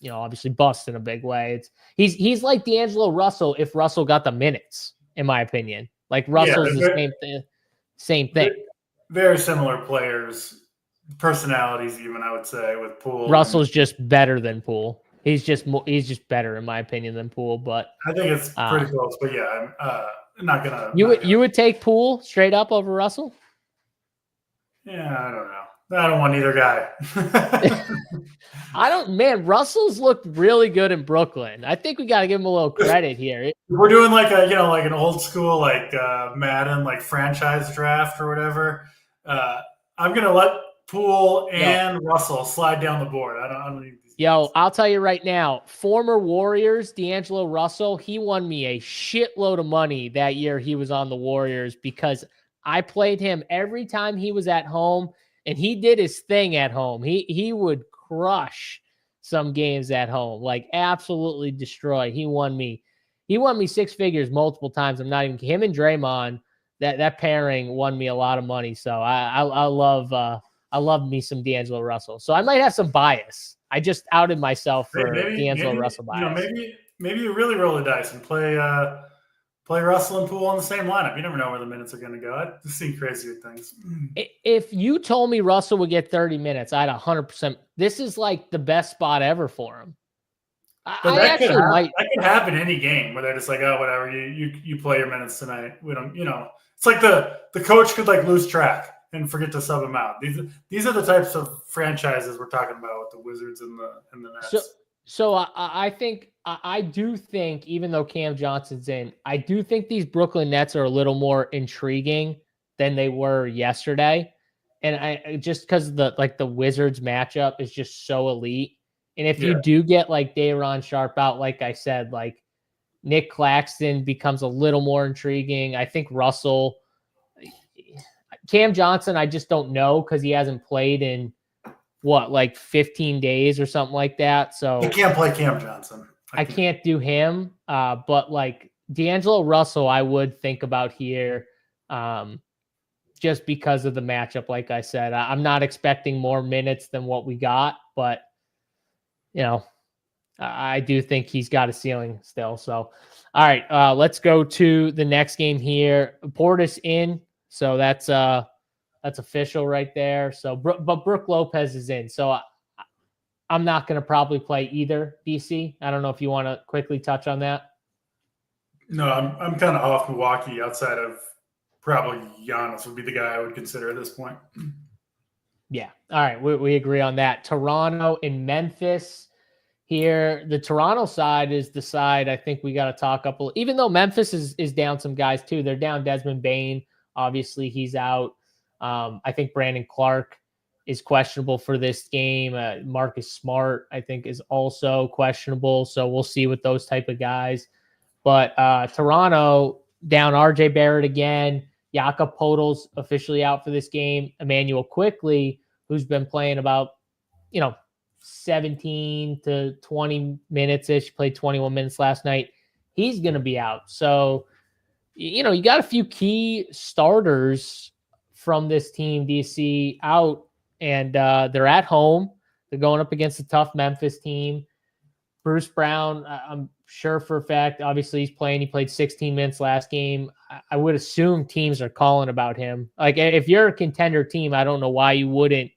obviously bust in a big way. He's like D'Angelo Russell if Russell got the minutes, in my opinion. Like Russell's the same thing. Very similar players, personalities, even I would say, with Poole. Russell's just better than Poole. He's just better in my opinion than Poole. But I think it's pretty close. But yeah, I'm not gonna. You would take Poole straight up over Russell? Yeah, I don't know. I don't want either guy. Russell's looked really good in Brooklyn. I think we got to give him a little credit here. We're doing like an old school, like Madden, like franchise draft or whatever. I'm going to let Poole and Russell slide down the board. I don't need these guys. I'll tell you right now, former Warriors, D'Angelo Russell, he won me a shitload of money that year he was on the Warriors because I played him every time he was at home. And he did his thing at home. He would crush some games at home, like absolutely destroy. He won me 6 figures multiple times. I'm not even him and Draymond. That pairing won me a lot of money. So I love me some D'Angelo Russell. So I might have some bias. I just outed myself for D'Angelo Russell bias. Maybe you really roll the dice and play Russell and Poole on the same lineup. You never know where the minutes are going to go. I've seen crazier things. If you told me Russell would get 30 minutes, I'd 100%. This is like the best spot ever for him. That could happen any game where they're just like, oh, whatever, you play your minutes tonight. We don't, it's like the coach could like lose track and forget to sub him out. These are the types of franchises we're talking about with the Wizards and the Nets. So I do think, even though Cam Johnson's in, I do think these Brooklyn Nets are a little more intriguing than they were yesterday. And I just because the Wizards matchup is just so elite. And if you do get like Day'Ron Sharpe out, like I said, like Nick Claxton becomes a little more intriguing. I think Russell, Cam Johnson, I just don't know because he hasn't played in 15 days or something like that. So I can't play Cam Johnson. I can't do him. But like D'Angelo Russell, I would think about here just because of the matchup. Like I said, I'm not expecting more minutes than what we got, but I do think he's got a ceiling still. So, all right, let's go to the next game here. Portis in. So that's official right there. So, but Brook Lopez is in. So I'm not going to probably play either, DC. I don't know if you want to quickly touch on that. No, I'm kind of off Milwaukee outside of probably Giannis would be the guy I would consider at this point. Yeah. All right. We agree on that. Toronto and Memphis here. The Toronto side is the side I think we got to talk up. Even though Memphis is down some guys too. They're down Desmond Bane. Obviously, he's out. I think Brandon Clark is questionable for this game. Marcus Smart, I think, is also questionable. So we'll see with those type of guys. But Toronto down RJ Barrett again. Jakob Poeltl's officially out for this game. Emmanuel Quickley, who's been playing about, 17 to 20 minutes-ish, played 21 minutes last night. He's going to be out. So, you got a few key starters from this team, DC, out, and they're at home. They're going up against a tough Memphis team. Bruce Brown, I'm sure for a fact, obviously he's playing. He played 16 minutes last game. I would assume teams are calling about him. Like, if you're a contender team, I don't know why you wouldn't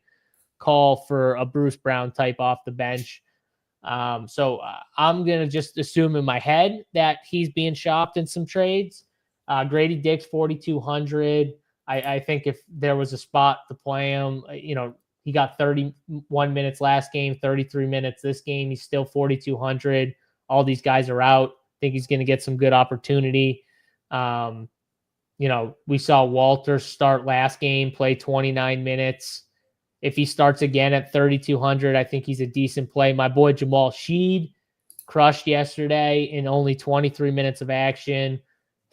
call for a Bruce Brown type off the bench. So I'm going to just assume in my head that he's being shopped in some trades. Grady Dick's 4,200. I think if there was a spot to play him, he got 31 minutes last game, 33 minutes this game. He's still 4,200. All these guys are out. I think he's going to get some good opportunity. We saw Walter start last game, play 29 minutes. If he starts again at 3,200, I think he's a decent play. My boy Jamal Sheed crushed yesterday in only 23 minutes of action,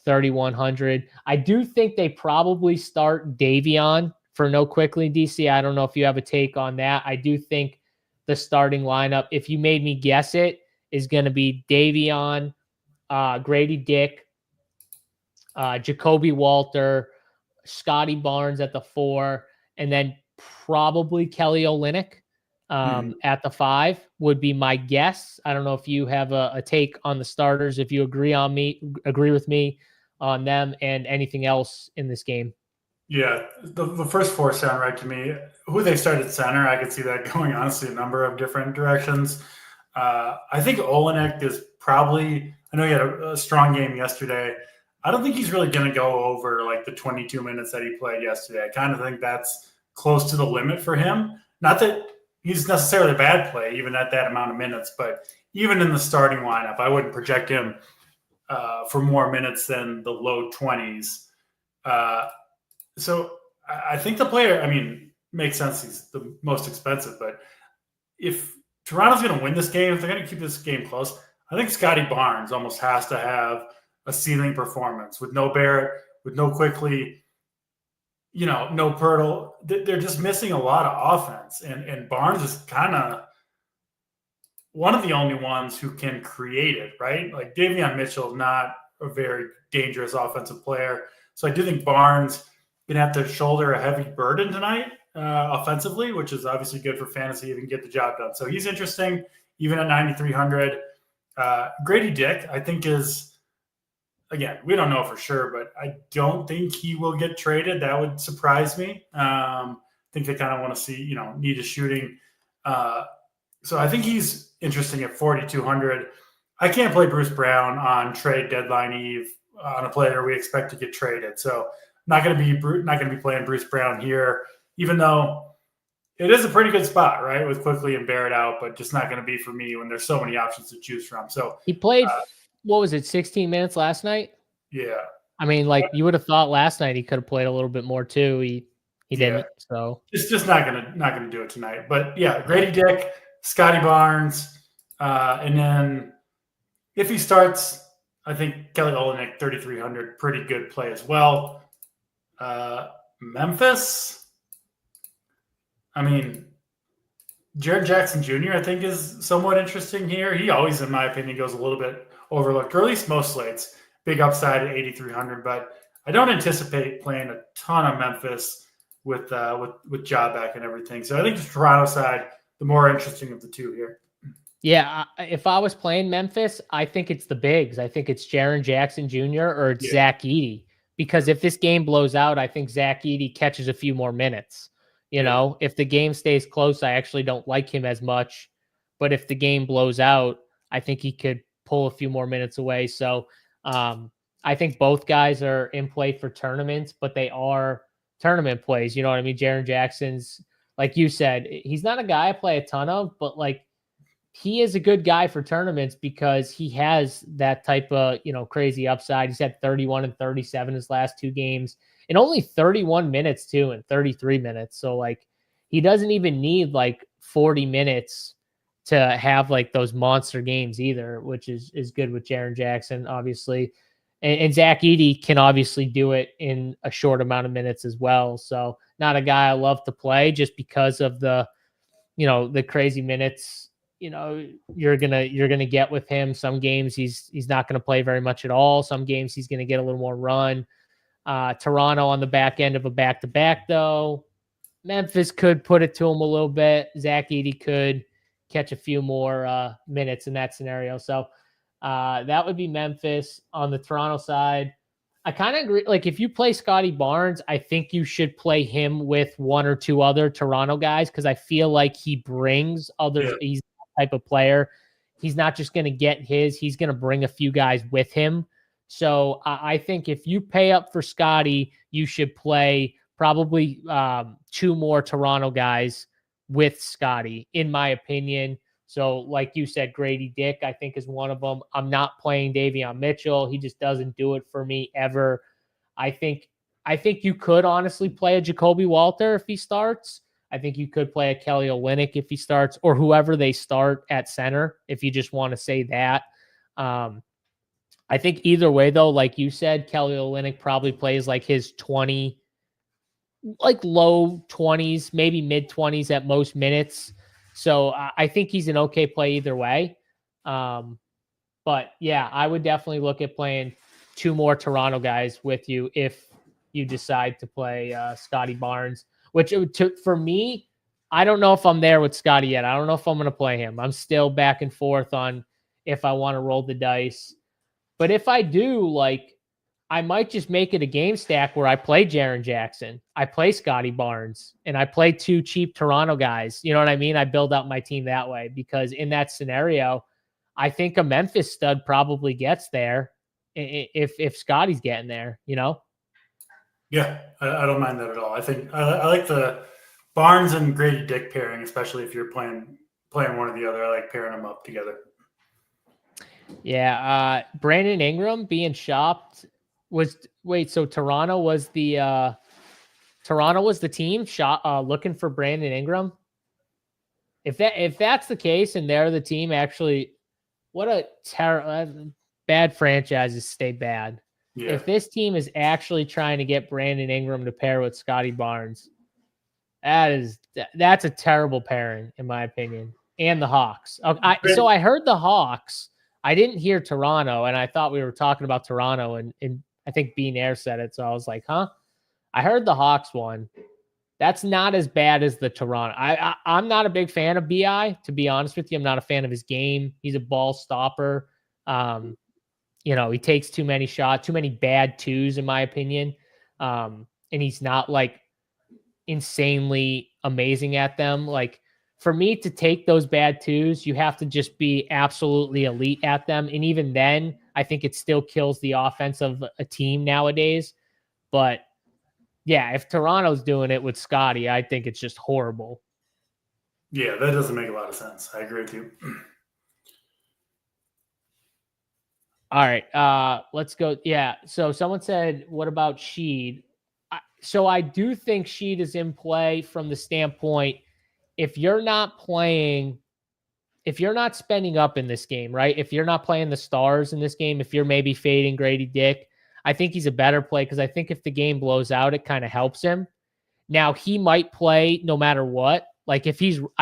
3,100. I do think they probably start Davion for no Quickly, DC. I don't know if you have a take on that. I do think the starting lineup, if you made me guess it, is going to be Davion, Grady Dick, Jacoby Walter, Scotty Barnes at the 4, and then probably Kelly Olynyk at the 5 would be my guess. I don't know if you have a take on the starters, if you agree with me on them and anything else in this game. Yeah, the first 4 sound right to me. Who they started center, I could see that going honestly a number of different directions. I think Olynyk is probably, I know he had a strong game yesterday. I don't think he's really going to go over like the 22 minutes that he played yesterday. I kind of think that's close to the limit for him. Not that he's necessarily a bad play, even at that amount of minutes, but even in the starting lineup, I wouldn't project him for more minutes than the low 20s. So I think the player, I mean, makes sense. He's the most expensive, but if Toronto's going to win this game, if they're going to keep this game close, I think Scotty Barnes almost has to have a ceiling performance with no Barrett, with no Quickly, no Pirtle. They're just missing a lot of offense. And Barnes is kind of one of the only ones who can create it, right? Like Davion Mitchell, not a very dangerous offensive player. So I do think Barnes going to have to shoulder a heavy burden tonight offensively, which is obviously good for fantasy if he can get the job done. So he's interesting, even at 9,300. Grady Dick, I think is, again, we don't know for sure, but I don't think he will get traded. That would surprise me. I think they kind of want to see, need a shooting. So I think he's interesting at 4,200. I can't play Bruce Brown on trade deadline eve on a player we expect to get traded. So not going to be playing Bruce Brown here, even though it is a pretty good spot, right, with Quickly and Barrett out, but just not going to be for me when there's so many options to choose from. So he played, 16 minutes last night? Yeah. I mean, like you would have thought last night he could have played a little bit more too. He didn't. So it's just not gonna do it tonight. But yeah, Grady Dick, Scotty Barnes, and then if he starts, I think Kelly Olynyk 3,300, pretty good play as well. Memphis, I mean, Jaren Jackson Jr. I think is somewhat interesting here. He always, in my opinion, goes a little bit overlooked, or at least most slates. Big upside at 8,300, but I don't anticipate playing a ton of Memphis with Ja back and everything. So I think the Toronto side, the more interesting of the two here. Yeah, if I was playing Memphis, I think it's the bigs. I think it's Jaren Jackson Jr. or it's Zach Edey. Because if this game blows out, I think Zach Edey catches a few more minutes. If the game stays close, I actually don't like him as much. But if the game blows out, I think he could pull a few more minutes away. So I think both guys are in play for tournaments, but they are tournament plays. You know what I mean? Jaren Jackson's, like you said, he's not a guy I play a ton of, but like he is a good guy for tournaments because he has that type of, crazy upside. He's had 31 and 37 his last 2 games and only 31 minutes too and 33 minutes. So like he doesn't even need like 40 minutes to have like those monster games either, which is good with Jaren Jackson, obviously. And Zach Edey can obviously do it in a short amount of minutes as well. So not a guy I love to play just because of the crazy minutes, you're gonna get with him. Some games he's not gonna play very much at all. Some games he's gonna get a little more run. Toronto on the back end of a back-to-back though. Memphis could put it to him a little bit. Zach Edey could catch a few more minutes in that scenario. So that would be Memphis. On the Toronto side, I kind of agree. Like if you play Scotty Barnes, I think you should play him with 1 or 2 other Toronto guys because I feel like he brings others. Yeah. He's that type of player. He's not just going to get his. He's going to bring a few guys with him. So I think if you pay up for Scotty, you should play probably 2 more Toronto guys with Scotty, in my opinion. So like you said, Grady Dick, I think is one of them. I'm not playing Davion Mitchell. He just doesn't do it for me ever. I think you could honestly play a Jacoby Walter if he starts. I think you could play a Kelly Olynyk if he starts, or whoever they start at center, if you just want to say that. I think either way, though, like you said, Kelly Olynyk probably plays like his 20, like low 20s, maybe mid 20s at most minutes. So I think he's an okay play either way. But yeah, I would definitely look at playing 2 more Toronto guys with you if you decide to play Scotty Barnes. which for me, I don't know if I'm there with Scotty yet. I don't know if I'm going to play him. I'm still back and forth on if I want to roll the dice. But if I do, like, I might just make it a game stack where I play Jaren Jackson, I play Scotty Barnes, and I play 2 cheap Toronto guys. You know what I mean? I build out my team that way, because in that scenario, I think a Memphis stud probably gets there if Scotty's getting there, you know? Yeah, I don't mind that at all. I think I like the Barnes and Grady Dick pairing, especially if you're playing one or the other. I like pairing them up together. Yeah, Brandon Ingram being shopped so Toronto was the team looking for Brandon Ingram. If that's the case and they're the team, actually, what a bad franchises stay bad. Yeah. If this team is actually trying to get Brandon Ingram to pair with Scotty Barnes, that's a terrible pairing in my opinion. And the Hawks. So I heard the Hawks. I didn't hear Toronto, and I thought we were talking about Toronto, and I think Bean Air said it, so I was like, huh? I heard the Hawks one. That's not as bad as the Toronto. I'm not a big fan of BI, to be honest with you. I'm not a fan of his game. He's a ball stopper. He takes too many shots, too many bad twos, in my opinion. And he's not like insanely amazing at them. Like, for me to take those bad twos, you have to just be absolutely elite at them. And even then, I think it still kills the offense of a team nowadays. But yeah, if Toronto's doing it with Scotty, I think it's just horrible. Yeah, that doesn't make a lot of sense. I agree with you. All right, let's go. Yeah, so someone said, what about Sheed? So I do think Sheed is in play from the standpoint, if you're not spending up in this game, right? If you're not playing the stars in this game, if you're maybe fading Grady Dick, I think he's a better play, because I think if the game blows out, it kind of helps him. Now, he might play no matter what. Like, I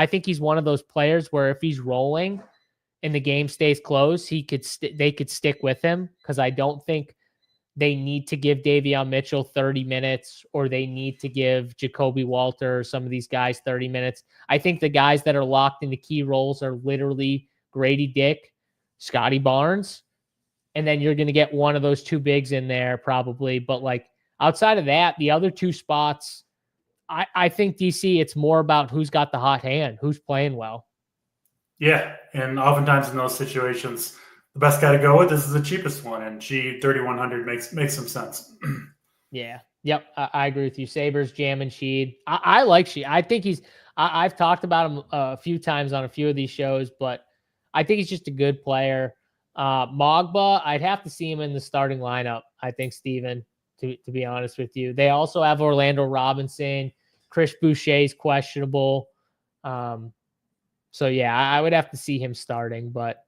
think he's one of those players where if he's rolling and the game stays close, they could stick with him, because I don't think they need to give Davion Mitchell 30 minutes, or they need to give Jacoby Walter or some of these guys 30 minutes. I think the guys that are locked into key roles are literally Grady Dick, Scotty Barnes, and then you're going to get one of those 2 bigs in there probably. But like, outside of that, the other 2 spots, I think DC, it's more about who's got the hot hand, who's playing well. Yeah, and oftentimes in those situations, the best guy to go with is the cheapest one, and G 3100 makes some sense. Yeah. Yep. I agree with you. Sabres, Jam, and Sheed. I like Sheed. I think I've talked about him a few times on a few of these shows, but I think he's just a good player. Mogba, I'd have to see him in the starting lineup, I think, Steven, to be honest with you. They also have Orlando Robinson. Chris Boucher's questionable. So, yeah, I would have to see him starting, but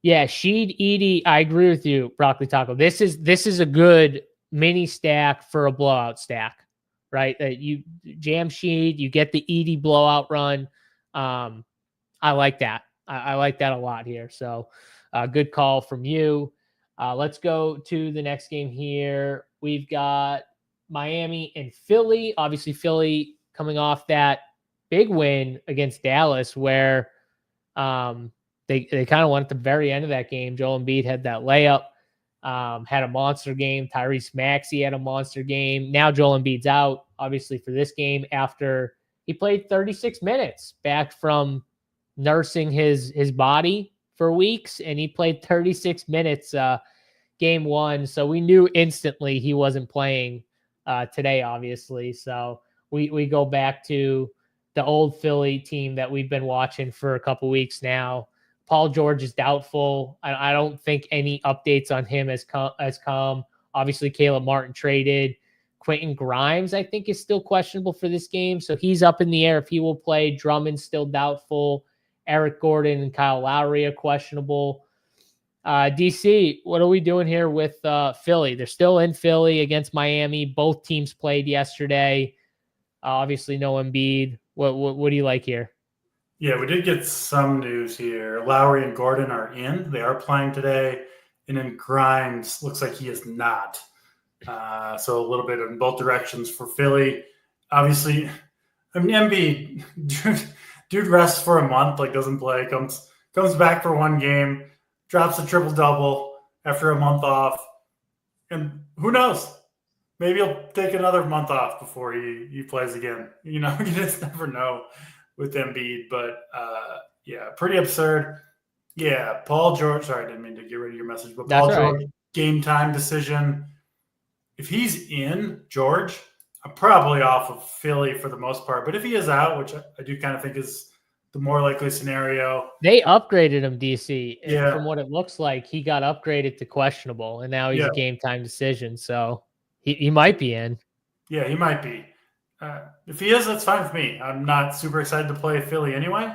yeah, Sheed, Edie, I agree with you, Broccoli Taco. This is a good mini stack for a blowout stack, right? You jam Sheed, you get the Edie blowout run. I like that. I like that a lot here. So good call from you. Let's go to the next game here. We've got Miami and Philly. Obviously, Philly coming off that big win against Dallas, where they kind of went at the very end of that game. Joel Embiid had that layup, had a monster game. Tyrese Maxey had a monster game. Now Joel Embiid's out, obviously, for this game after he played 36 minutes back from nursing his body for weeks, and he played 36 minutes game 1. So we knew instantly he wasn't playing today, obviously. So we go back to the old Philly team that we've been watching for a couple weeks now. Paul George is doubtful. I don't think any updates on him has come. Obviously, Caleb Martin traded. Quentin Grimes, I think, is still questionable for this game, so he's up in the air if he will play. Drummond's still doubtful. Eric Gordon and Kyle Lowry are questionable. DC, what are we doing here with Philly? They're still in Philly against Miami. Both teams played yesterday. Obviously, no Embiid. What do you like here? Yeah, we did get some news here. Lowry and Gordon are in. They are playing today. And then Grimes looks like he is not. So a little bit in both directions for Philly. Obviously, I mean, Embiid, dude rests for a month, like doesn't play, comes back for one game, drops a triple-double after a month off. And who knows? Maybe he'll take another month off before he plays again. You know, you just never know with Embiid. But, yeah, pretty absurd. Yeah, Paul George. Sorry, I didn't mean to get rid of your message. But That's Paul all right. George, game time decision. If he's in, George, I'm probably off of Philly for the most part. But if he is out, which I do kind of think is the more likely scenario. They upgraded him, DC. And Yeah. from what it looks like, he got upgraded to questionable, and now he's a game time decision. So he might be in. Yeah, he might be. If he is, that's fine with me. I'm not super excited to play Philly anyway,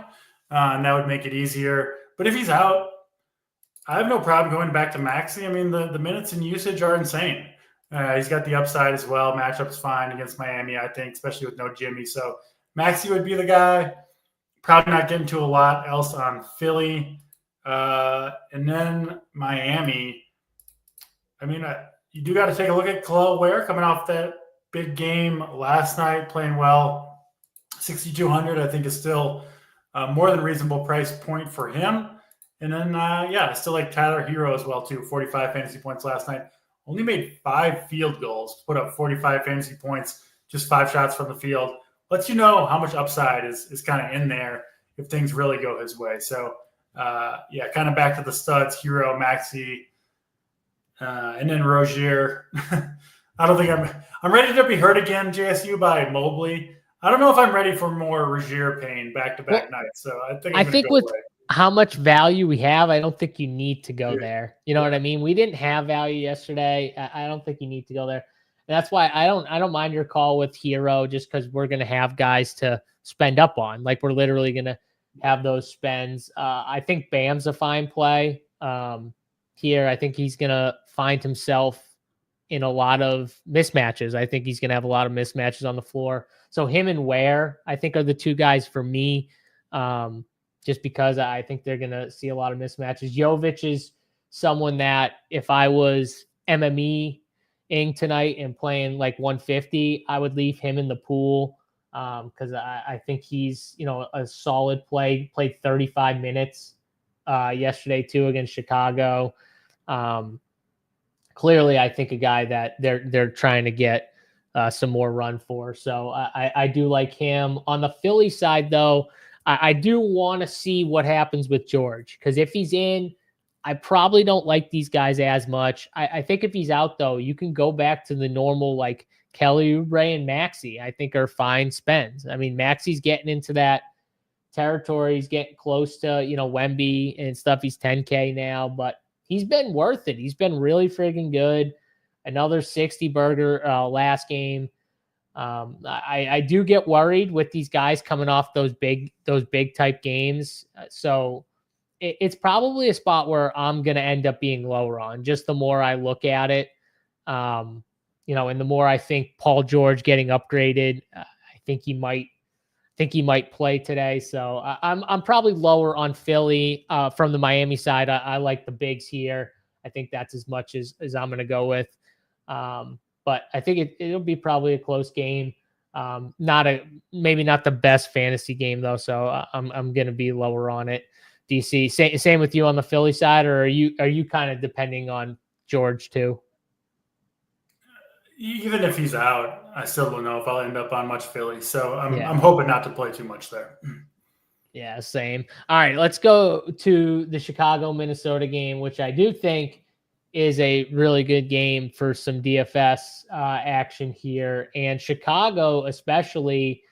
and that would make it easier. But if he's out, I have no problem going back to Maxey. I mean, the minutes and usage are insane. He's got the upside as well. Matchup's fine against Miami, I think, especially with no Jimmy. So Maxey would be the guy. Probably not getting to a lot else on Philly. And then Miami. I mean, you do got to take a look at Kel'el Ware coming off that big game last night, playing well. 6,200, I think, is still more than reasonable price point for him. And then, I still like Tyler Hero as well, too. 45 fantasy points last night. Only made 5 field goals, put up 45 fantasy points, just 5 shots from the field. Lets you know how much upside is kind of in there if things really go his way. So, kind of back to the studs, Hero, Maxey, and then Rozier. I don't think I'm ready to be hurt again, JSU, by Mobley. I don't know if I'm ready for more Rozier pain back-to-back nights. So I think with away. How much value we have, I don't think you need to go there. You know what I mean? We didn't have value yesterday. I don't think you need to go there. And that's why I don't mind your call with Hero, just because we're going to have guys to spend up on. Like, we're literally going to have those spends. I think Bam's a fine play here. I think he's going to find himself in a lot of mismatches. I think he's going to have a lot of mismatches on the floor. So him and Ware, I think, are the two guys for me, just because I think they're going to see a lot of mismatches. Jovic is someone that if I was MME-ing tonight and playing like 150, I would leave him in the pool because I think he's, a solid play. Played 35 minutes yesterday too against Chicago. Clearly, I think a guy that they're trying to get some more run for. So I do like him. On the Philly side, though, I do want to see what happens with George, because if he's in, I probably don't like these guys as much. I think if he's out, though, you can go back to the normal, like Kelly Oubre and Maxey, I think are fine spends. I mean, Maxey's getting into that territory. He's getting close to, Wemby and stuff. He's 10K now, but he's been worth it. He's been really friggin' good. Another 60 burger last game. I do get worried with these guys coming off those big type games. So it's probably a spot where I'm going to end up being lower on, just the more I look at it. And the more I think Paul George getting upgraded, I think he might play today. So I'm probably lower on Philly. From the Miami side, I like the bigs here. I think that's as much as I'm going to go with. But I think it'll be probably a close game. Maybe not the best fantasy game though. So I'm going to be lower on it. DC, same with you on the Philly side, or are you kind of depending on George too? Even if he's out, I still don't know if I'll end up on much Philly. So I'm hoping not to play too much there. Yeah, same. All right, let's go to the Chicago-Minnesota game, which I do think is a really good game for some DFS action here. And Chicago, especially,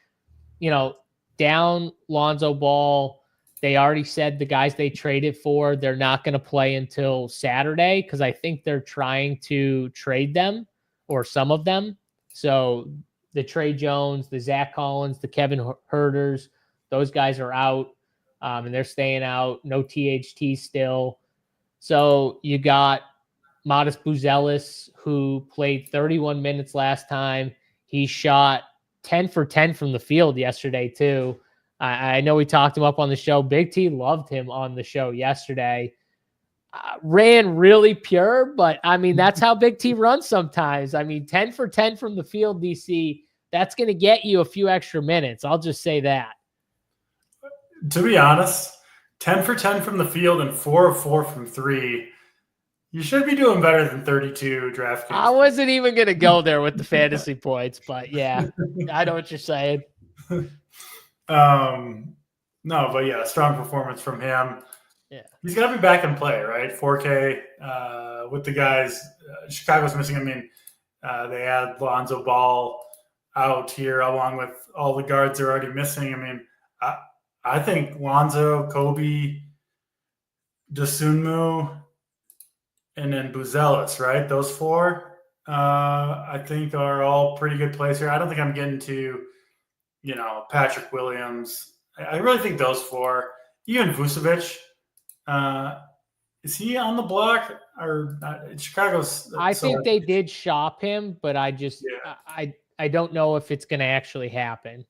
down Lonzo Ball. They already said the guys they traded for, they're not going to play until Saturday because I think they're trying to trade them, or some of them. So the Trey Jones, the Zach Collins, the Kevin Huerters, those guys are out, and they're staying out. No THT still. So you got Modest Buzelis, who played 31 minutes last time. He shot 10 for 10 from the field yesterday, too. I know we talked him up on the show. Big T loved him on the show yesterday. Ran really pure, but I mean, that's how Big T runs sometimes. I mean, 10 for 10 from the field, DC. that's going to get you a few extra minutes. I'll just say that. To be honest, 10 for 10 from the field and 4 of 4 from 3. You should be doing better than 32 DraftKings. I wasn't even going to go there with the fantasy points, but yeah, I know what you're saying. No, but yeah, strong performance from him. Yeah, he's got to be back in play, right? 4K with the guys. Chicago's missing. I mean, they had Lonzo Ball out here along with all the guards they're already missing. I mean, I think Lonzo, Kobe, Dosunmu, and then Buzelis, right? Those 4, I think, are all pretty good plays here. I don't think I'm getting to, Patrick Williams. I really think those 4, even Vucevic, is he on the block or Chicago's? I think they did shop him, but I don't know if it's going to actually happen.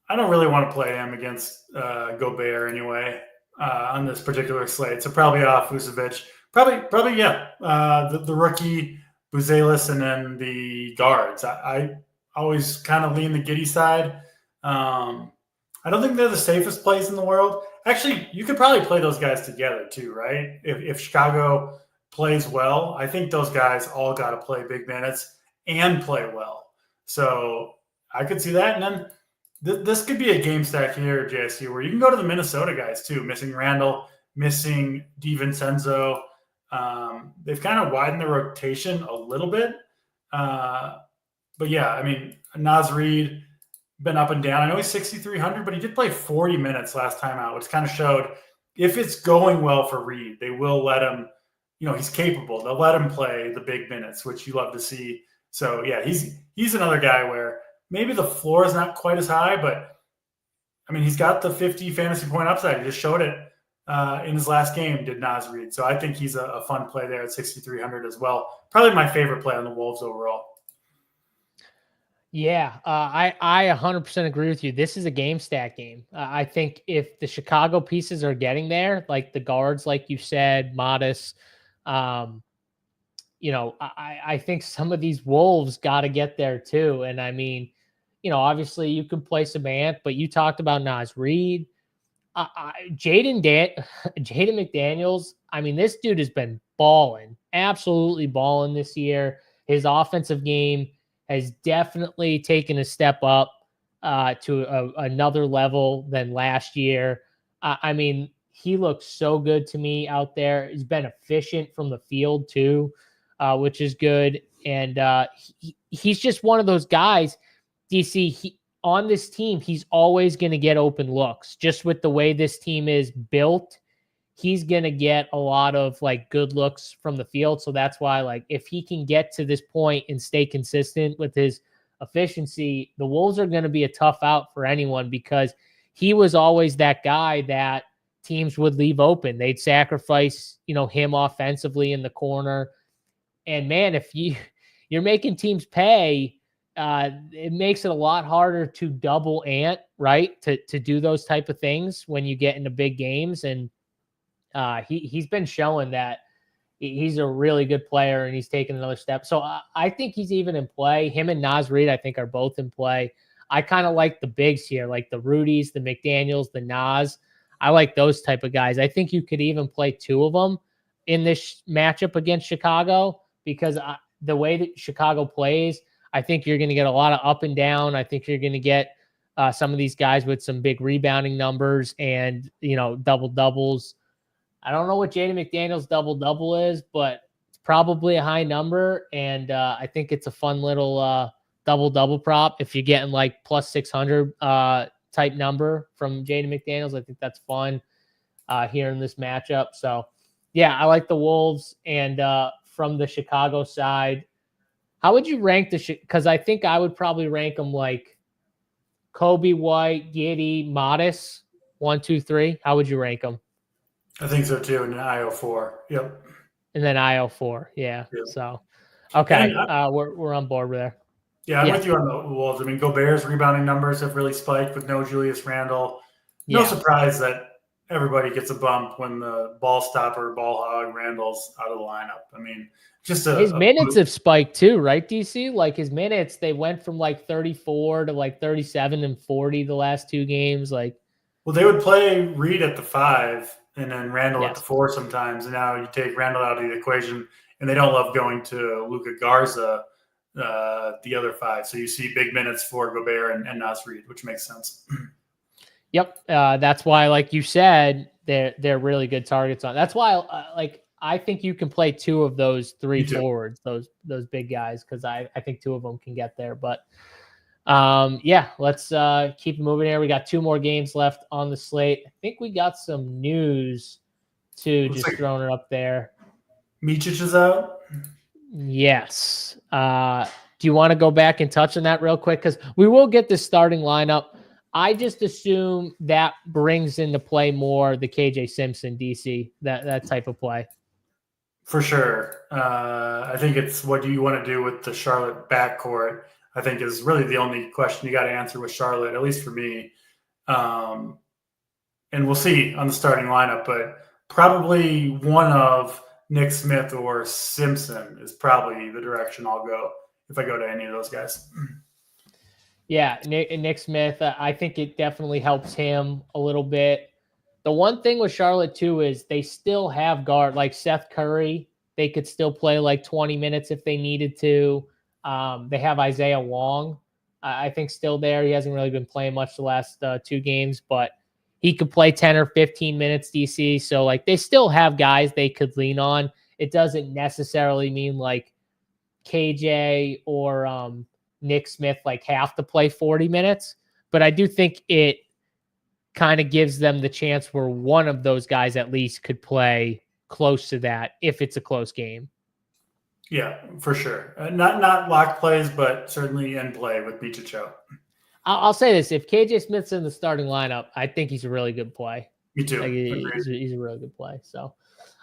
I don't really want to play him against Gobert anyway on this particular slate. So probably off Vucevic. Probably yeah. The rookie Buzelis and then the guards. I always kind of lean the Giddey side. I don't think they're the safest plays in the world. Actually, you could probably play those guys together too, right? If Chicago plays well, I think those guys all got to play big minutes and play well. So I could see that. And then this could be a game stack here, JSU, where you can go to the Minnesota guys too, missing Randall, missing DiVincenzo. They've kind of widened the rotation a little bit. But yeah, I mean, Naz Reid, been up and down. I know he's 6,300, but he did play 40 minutes last time out, which kind of showed if it's going well for Reid, they will let him, he's capable. They'll let him play the big minutes, which you love to see. So yeah, he's another guy where maybe the floor is not quite as high, but I mean, he's got the 50 fantasy point upside. He just showed it in his last game, did Naz Reid. So I think he's a fun play there at 6,300 as well. Probably my favorite play on the Wolves overall. Yeah, I 100% agree with you. This is a game stack game. I think if the Chicago pieces are getting there, like the guards, like you said, Modest, I think some of these Wolves got to get there too. And I mean, obviously you can play some Ant, but you talked about Naz Reid, Jaden McDaniels. I mean, this dude has been balling, absolutely balling this year. His offensive game has definitely taken a step up to another level than last year. I mean, he looks so good to me out there. He's been efficient from the field too, which is good. And he's just one of those guys, DC, on this team, he's always going to get open looks. Just with the way this team is built, he's going to get a lot of like good looks from the field. So that's why, like, if he can get to this point and stay consistent with his efficiency, the Wolves are going to be a tough out for anyone because he was always that guy that teams would leave open. They'd sacrifice, him offensively in the corner. And man, if you're making teams pay, it makes it a lot harder to double Ant, right? To do those type of things when you get into big games. And he's been showing that he's a really good player and he's taken another step. So I think he's even in play. Him and Naz Reid, I think, are both in play. I kind of like the bigs here, like the Rudies, the McDaniels, the Naz. I like those type of guys. I think you could even play 2 of them in this matchup against Chicago because the way that Chicago plays, I think you're going to get a lot of up and down. I think you're going to get some of these guys with some big rebounding numbers and, double doubles. I don't know what Jaden McDaniels double-double is, but it's probably a high number. And I think it's a fun little double-double prop. If you're getting like plus 600 type number from Jaden McDaniels, I think that's fun here in this matchup. So, yeah, I like the Wolves. And from the Chicago side, how would you rank because I think I would probably rank them like Kobe, White, Giddey, Modest, 1, 2, 3. How would you rank them? I think so too, and then IO4. Yep. And then IO4. Yeah. Yep. So, okay. We're on board there. Yeah, I'm with you on the Wolves. I mean, Gobert's rebounding numbers have really spiked with no Julius Randle. No surprise that everybody gets a bump when the ball stopper, ball hog Randall's out of the lineup. I mean, just His minutes have spiked too, right, DC? Like his minutes, they went from like 34 to like 37 and 40 the last 2 games. Like, well, they would play Reed at the 5 and then Randall at the yes. 4 sometimes. And now you take Randall out of the equation, and they don't love going to Luka Garza, the other 5. So you see big minutes for Gobert and Nas Reed, which makes sense. Yep. That's why, like you said, they're really good targets on. That's why, I think you can play 2 of those 3 forwards, those big guys, because I think 2 of them can get there. But yeah, let's keep moving here. We got 2 more games left on the slate. I think we got some news too, just throwing it up there. Micic is out. Yes. Do you want to go back and touch on that real quick? Because we will get the starting lineup. I just assume that brings into play more the KJ Simpson, DC, that type of play. For sure. I think it's what do you want to do with the Charlotte backcourt, I think is really the only question you got to answer with Charlotte, at least for me. And we'll see on the starting lineup, but probably one of Nick Smith or Simpson is probably the direction I'll go if I go to any of those guys. Yeah, Nick Smith, I think it definitely helps him a little bit. The one thing with Charlotte, too, is they still have guard, like Seth Curry. They could still play like 20 minutes if they needed to. They have Isaiah Wong, I think, still there. He hasn't really been playing much the last 2 games, but he could play 10 or 15 minutes, DC. So, like, they still have guys they could lean on. It doesn't necessarily mean, like, KJ or Nick Smith, like, have to play 40 minutes. But I do think it kind of gives them the chance where one of those guys at least could play close to that if it's a close game. Yeah, for sure. Not lock plays, but certainly in play with Micic out. I'll say this. If KJ Smith's in the starting lineup, I think he's a really good play. Me too. Like, he's a really good play. So,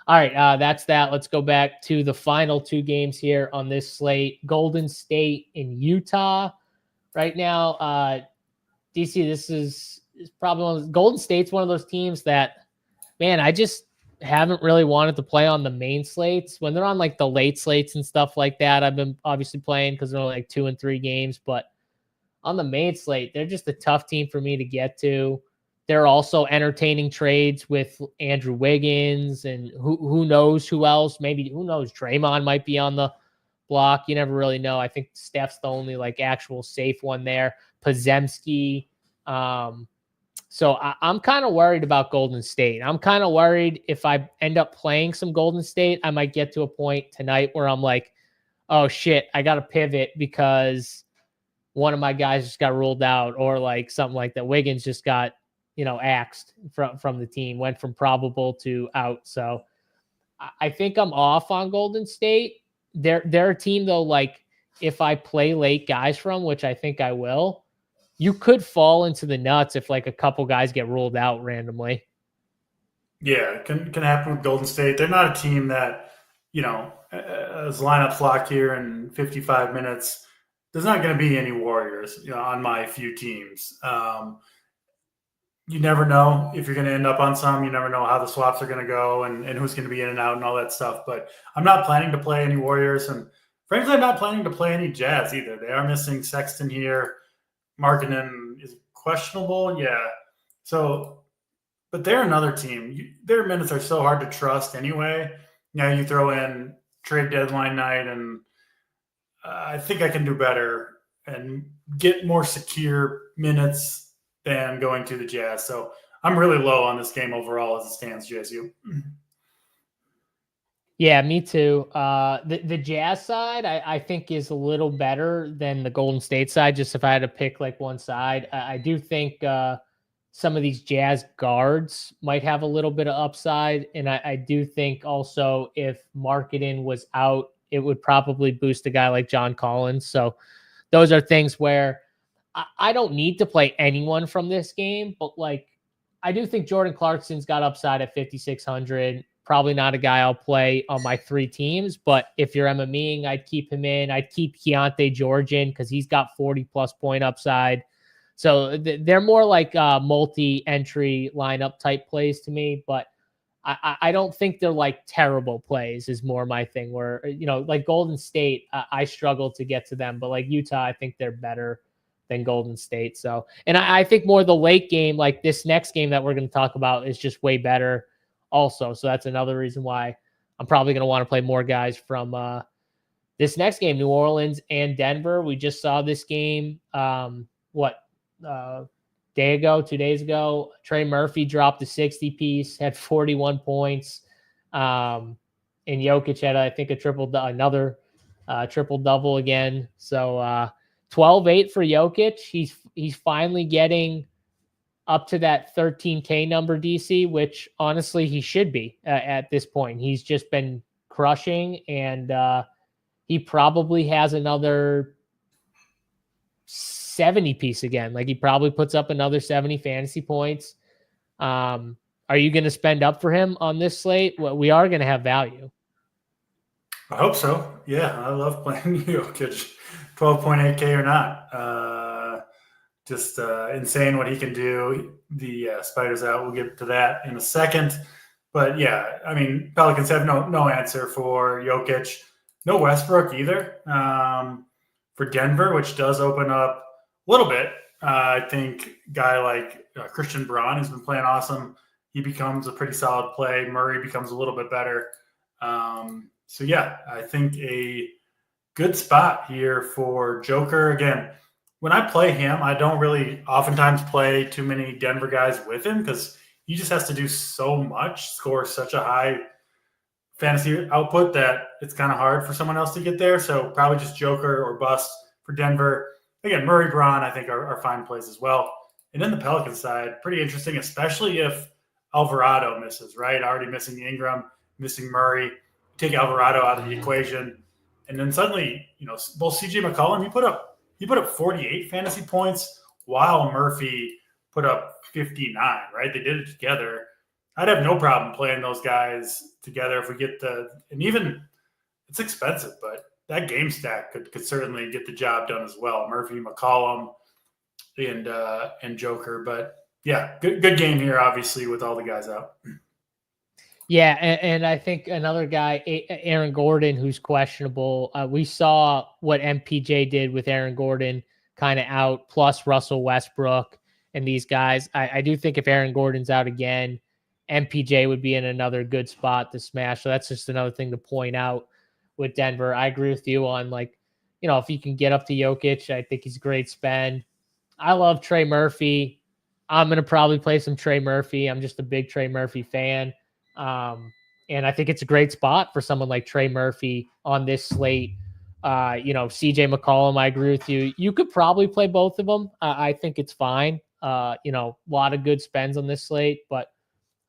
all right, that's that. Let's go back to the final 2 games here on this slate. Golden State in Utah right now. DC, this is probably Golden State's one of those teams that, man, I just haven't really wanted to play on the main slates. When they're on like the late slates and stuff like that, I've been obviously playing because they're like 2 and 3 games. But on the main slate, they're just a tough team for me to get to. They're also entertaining trades with Andrew Wiggins and who knows who else. Maybe, who knows, Draymond might be on the block. You never really know. I think Steph's the only like actual safe one there. Podziemski. So I'm kind of worried about Golden State. I'm kind of worried if I end up playing some Golden State, I might get to a point tonight where I'm like, oh shit, I got to pivot because one of my guys just got ruled out, or like something like that. Wiggins just got, axed from the team, went from probable to out. So I think I'm off on Golden State. They're a team though, like if I play late guys from, which I think I will, you could fall into the nuts if like a couple guys get ruled out randomly. Yeah, it can happen with Golden State. They're not a team that, as lineups locked here in 55 minutes, there's not going to be any Warriors on my few teams. You never know if you're going to end up on some. You never know how the swaps are going to go and who's going to be in and out and all that stuff. But I'm not planning to play any Warriors. And frankly, I'm not planning to play any Jazz either. They are missing Sexton here. Markkanen is questionable. Yeah. So, but they're another team. Their minutes are so hard to trust anyway. Now you throw in trade deadline night, and I think I can do better and get more secure minutes than going to the Jazz. So I'm really low on this game overall as it stands, JSU. Yeah, me too. The Jazz side, I think, is a little better than the Golden State side, just if I had to pick like one side. I do think some of these Jazz guards might have a little bit of upside. And I do think also if Markkanen was out, it would probably boost a guy like John Collins. So those are things where I don't need to play anyone from this game, but like I do think Jordan Clarkson's got upside at 5,600. Probably not a guy I'll play on my 3 teams, but if you're MMEing, I'd keep him in. I'd keep Keontae George in because he's got 40+ point upside. So they're more like multi-entry lineup type plays to me, but I don't think they're like terrible plays is more my thing where, like Golden State, I struggle to get to them, but like Utah, I think they're better than Golden State. So, and I think more the late game, like this next game that we're going to talk about is just way better also. So that's another reason why I'm probably going to want to play more guys from this next game, New Orleans and Denver. We just saw this game. Day ago, 2 days ago, Trey Murphy dropped a 60 piece, had 41 points. And Jokic had, I think, another triple double again. So 12-8 for Jokic. He's finally getting up to that 13K number, DC, which honestly he should be at this point. He's just been crushing, and he probably has another 70 piece again. Like he probably puts up another 70 fantasy points. Are you going to spend up for him on this slate? Well, we are going to have value. I hope so. Yeah, I love playing Jokic, 12.8K or not. Just insane what he can do. The Spiders out. We'll get to that in a second. But yeah, I mean, Pelicans have no answer for Jokic. No Westbrook either for Denver, which does open up a little bit. I think a guy like Christian Braun has been playing awesome. He becomes a pretty solid play. Murray becomes a little bit better. So yeah, I think a good spot here for Joker. Again, when I play him, I don't really oftentimes play too many Denver guys with him because he just has to do so much, score such a high fantasy output that it's kind of hard for someone else to get there. So probably just Joker or bust for Denver. Again, Murray, Braun, I think are fine plays as well. And then the Pelicans side, pretty interesting, especially if Alvarado misses, right? Already missing Ingram, missing Murray. Take Alvarado out of the equation. And then suddenly, both CJ McCollum, he put up 48 fantasy points while Murphy put up 59, right? They did it together. I'd have no problem playing those guys together if we get and even it's expensive, but that game stack could certainly get the job done as well. Murphy, McCollum, and Joker. But yeah, good game here, obviously, with all the guys out. Yeah, and I think another guy, Aaron Gordon, who's questionable. We saw what MPJ did with Aaron Gordon kind of out, plus Russell Westbrook and these guys. I do think if Aaron Gordon's out again, MPJ would be in another good spot to smash. So that's just another thing to point out with Denver. I agree with you on if you can get up to Jokic, I think he's a great spend. I love Trey Murphy. I'm going to probably play some Trey Murphy. I'm just a big Trey Murphy fan. And I think it's a great spot for someone like Trey Murphy on this slate. CJ McCollum, I agree with you. You could probably play both of them. I think it's fine. A lot of good spends on this slate, but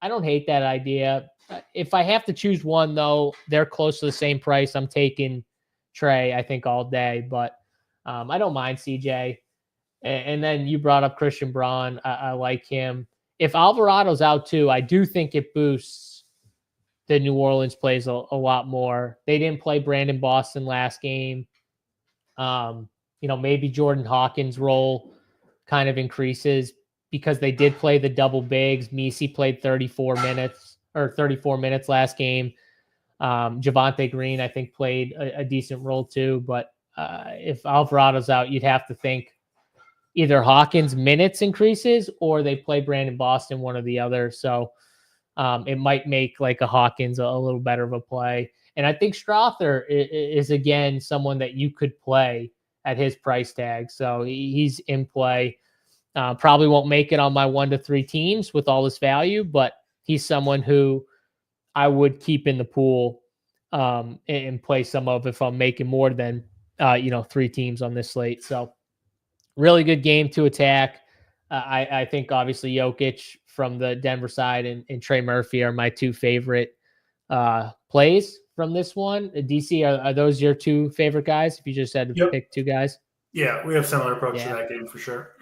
I don't hate that idea. If I have to choose one, though, they're close to the same price. I'm taking Trey, I think, all day, but I don't mind CJ. And then you brought up Christian Braun. I like him. If Alvarado's out too, I do think it boosts the New Orleans plays a lot more. They didn't play Brandon Boston last game. Maybe Jordan Hawkins' role kind of increases because they did play the double bigs. Messi played 34 minutes last game. Javonte Green, I think, played a decent role too. But if Alvarado's out, you'd have to think either Hawkins' minutes increases or they play Brandon Boston, one or the other. So it might make like a Hawkins a little better of a play. And I think Strother is again, someone that you could play at his price tag. So he's in play. Probably won't make it on my 1 to 3 teams with all this value, but he's someone who I would keep in the pool and play some of if I'm making more than 3 teams on this slate. So really good game to attack. I think obviously Jokic from the Denver side and Trey Murphy are my 2 favorite plays from this one. DC, are those your 2 favorite guys if you just had to pick 2 guys? Yeah, we have similar approach to that game for sure.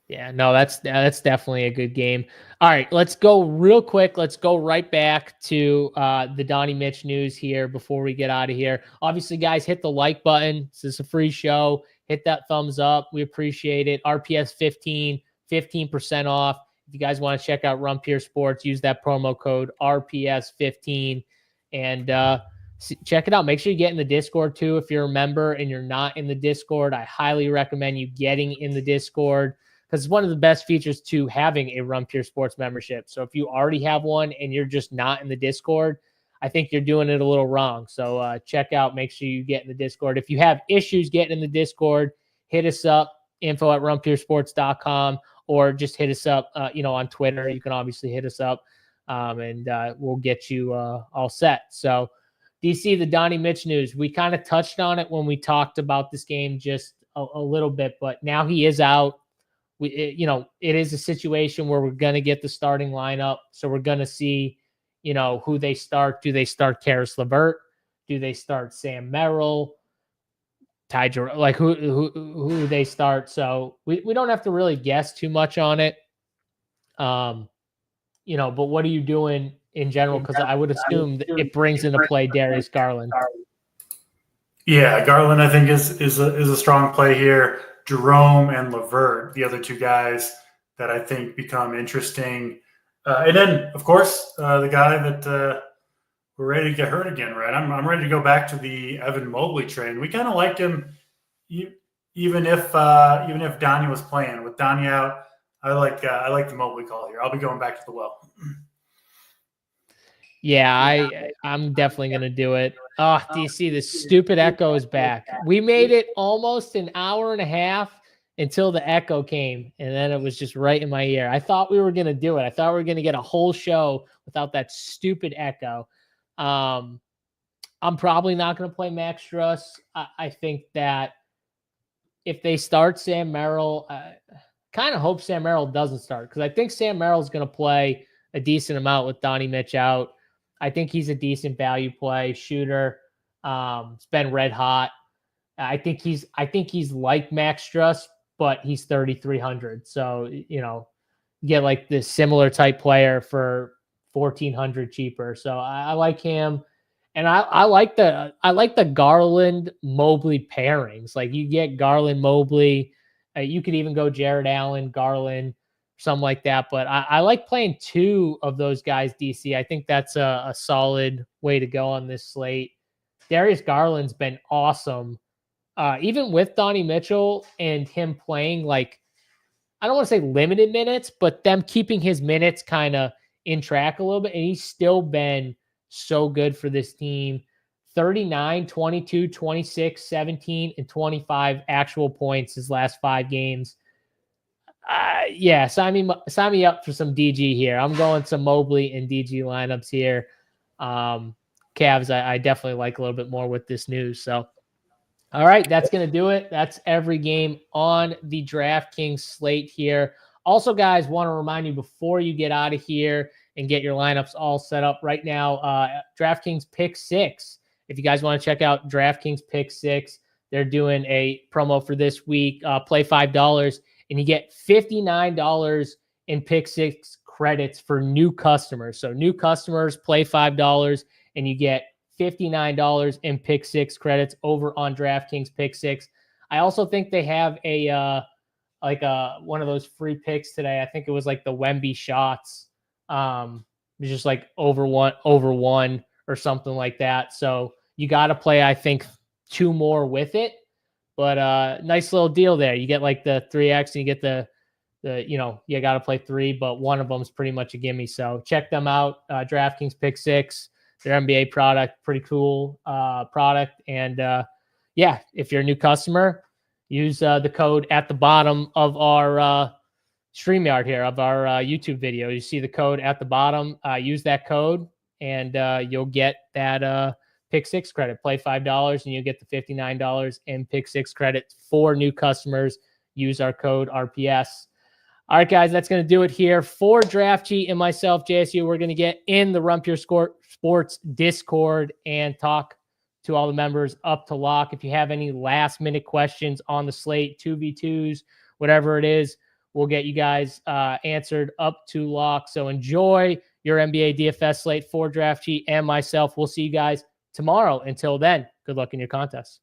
Yeah, no, that's definitely a good game. All right, let's go real quick. Let's go right back to the Donnie Mitch news here before we get out of here. Obviously, guys, hit the like button. This is a free show. Hit that thumbs up. We appreciate it. RPS 15, 15% off. If you guys want to check out Rumpier Sports, use that promo code RPS 15 and check it out. Make sure you get in the Discord too. If you're a member and you're not in the Discord, I highly recommend you getting in the Discord, because it's one of the best features to having a Rumpier Sports membership. So if you already have one and you're just not in the Discord, I think you're doing it a little wrong. So check out, make sure you get in the Discord. If you have issues getting in the Discord, hit us up, info@rumpiersports.com, or just hit us up, on Twitter. You can obviously hit us up, and we'll get you all set. So DC, the Donnie Mitch news, we kind of touched on it when we talked about this game just a little bit, but now he is out. It is a situation where we're going to get the starting lineup. So we're going to see, who they start. Do they start Karis LeVert? Do they start Sam Merrill? Like who they start? So we don't have to really guess too much on it. But what are you doing in general? Because I would assume that it brings into play Darius Garland. Yeah, Garland I think is a strong play here. Jerome and LeVert, the other two guys that I think become interesting. And then, of course, the guy that we're ready to get hurt again, right? I'm ready to go back to the Evan Mobley train. We kind of liked him, even if Donnie was playing. With Donnie out, I like the Mobley call here. I'll be going back to the well. Yeah, I'm definitely going to do it. Oh, DC, this stupid echo is back. We made it almost an hour and a half until the echo came, and then it was just right in my ear. I thought we were going to do it. I thought we were going to get a whole show without that stupid echo. I'm probably not going to play Max Struss. I think that if they start Sam Merrill, kind of hope Sam Merrill doesn't start, because I think Sam Merrill is going to play a decent amount with Donnie Mitch out. I think he's a decent value play shooter. It's been red hot. I think he's like Max Struss, but he's 3,300. So, get like this similar type player for 1,400 cheaper. So I like him. And I like the Garland Mobley pairings. Like you get Garland Mobley, you could even go Jared Allen, Garland, something like that. But I like playing two of those guys, DC. I think that's a solid way to go on this slate. Darius Garland's been awesome. Even with Donnie Mitchell and him playing, like, I don't want to say limited minutes, but them keeping his minutes kind of in track a little bit. And he's still been so good for this team. 39, 22, 26, 17, and 25 actual points his last 5 games. Sign me up for some DG here. I'm going some Mobley and DG lineups here. Cavs, I definitely like a little bit more with this news. So, all right, that's going to do it. That's every game on the DraftKings slate here. Also, guys, want to remind you before you get out of here and get your lineups all set up right now, DraftKings Pick 6. If you guys want to check out DraftKings Pick 6, they're doing a promo for this week. Play $5. And you get $59 in Pick 6 credits for new customers. So new customers play $5 and you get $59 in Pick 6 credits over on DraftKings Pick 6. I also think they have a one of those free picks today. I think it was like the Wemby shots. It was just like over one or something like that. So you got to play, I think, 2 more with it. But nice little deal there. You get like the 3X and you get the you got to play 3, but one of them is pretty much a gimme. So check them out. DraftKings Pick 6, their NBA product, pretty cool product. And if you're a new customer, use the code at the bottom of our StreamYard here, of our YouTube video. You see the code at the bottom. Use that code and you'll get that Pick 6 credit. Play $5 and you get the $59 in Pick 6 credit for new customers. Use our code RPS. All right, guys, that's going to do it here for Draft Cheat and myself, JSU. We're going to get in the Rumpier Sports Discord and talk to all the members up to lock. If you have any last minute questions on the slate, 2v2s, whatever it is, We'll get you guys answered up to lock. So enjoy your NBA DFS slate for Draft Cheat and myself. We'll see you guys tomorrow. Until then, good luck in your contests.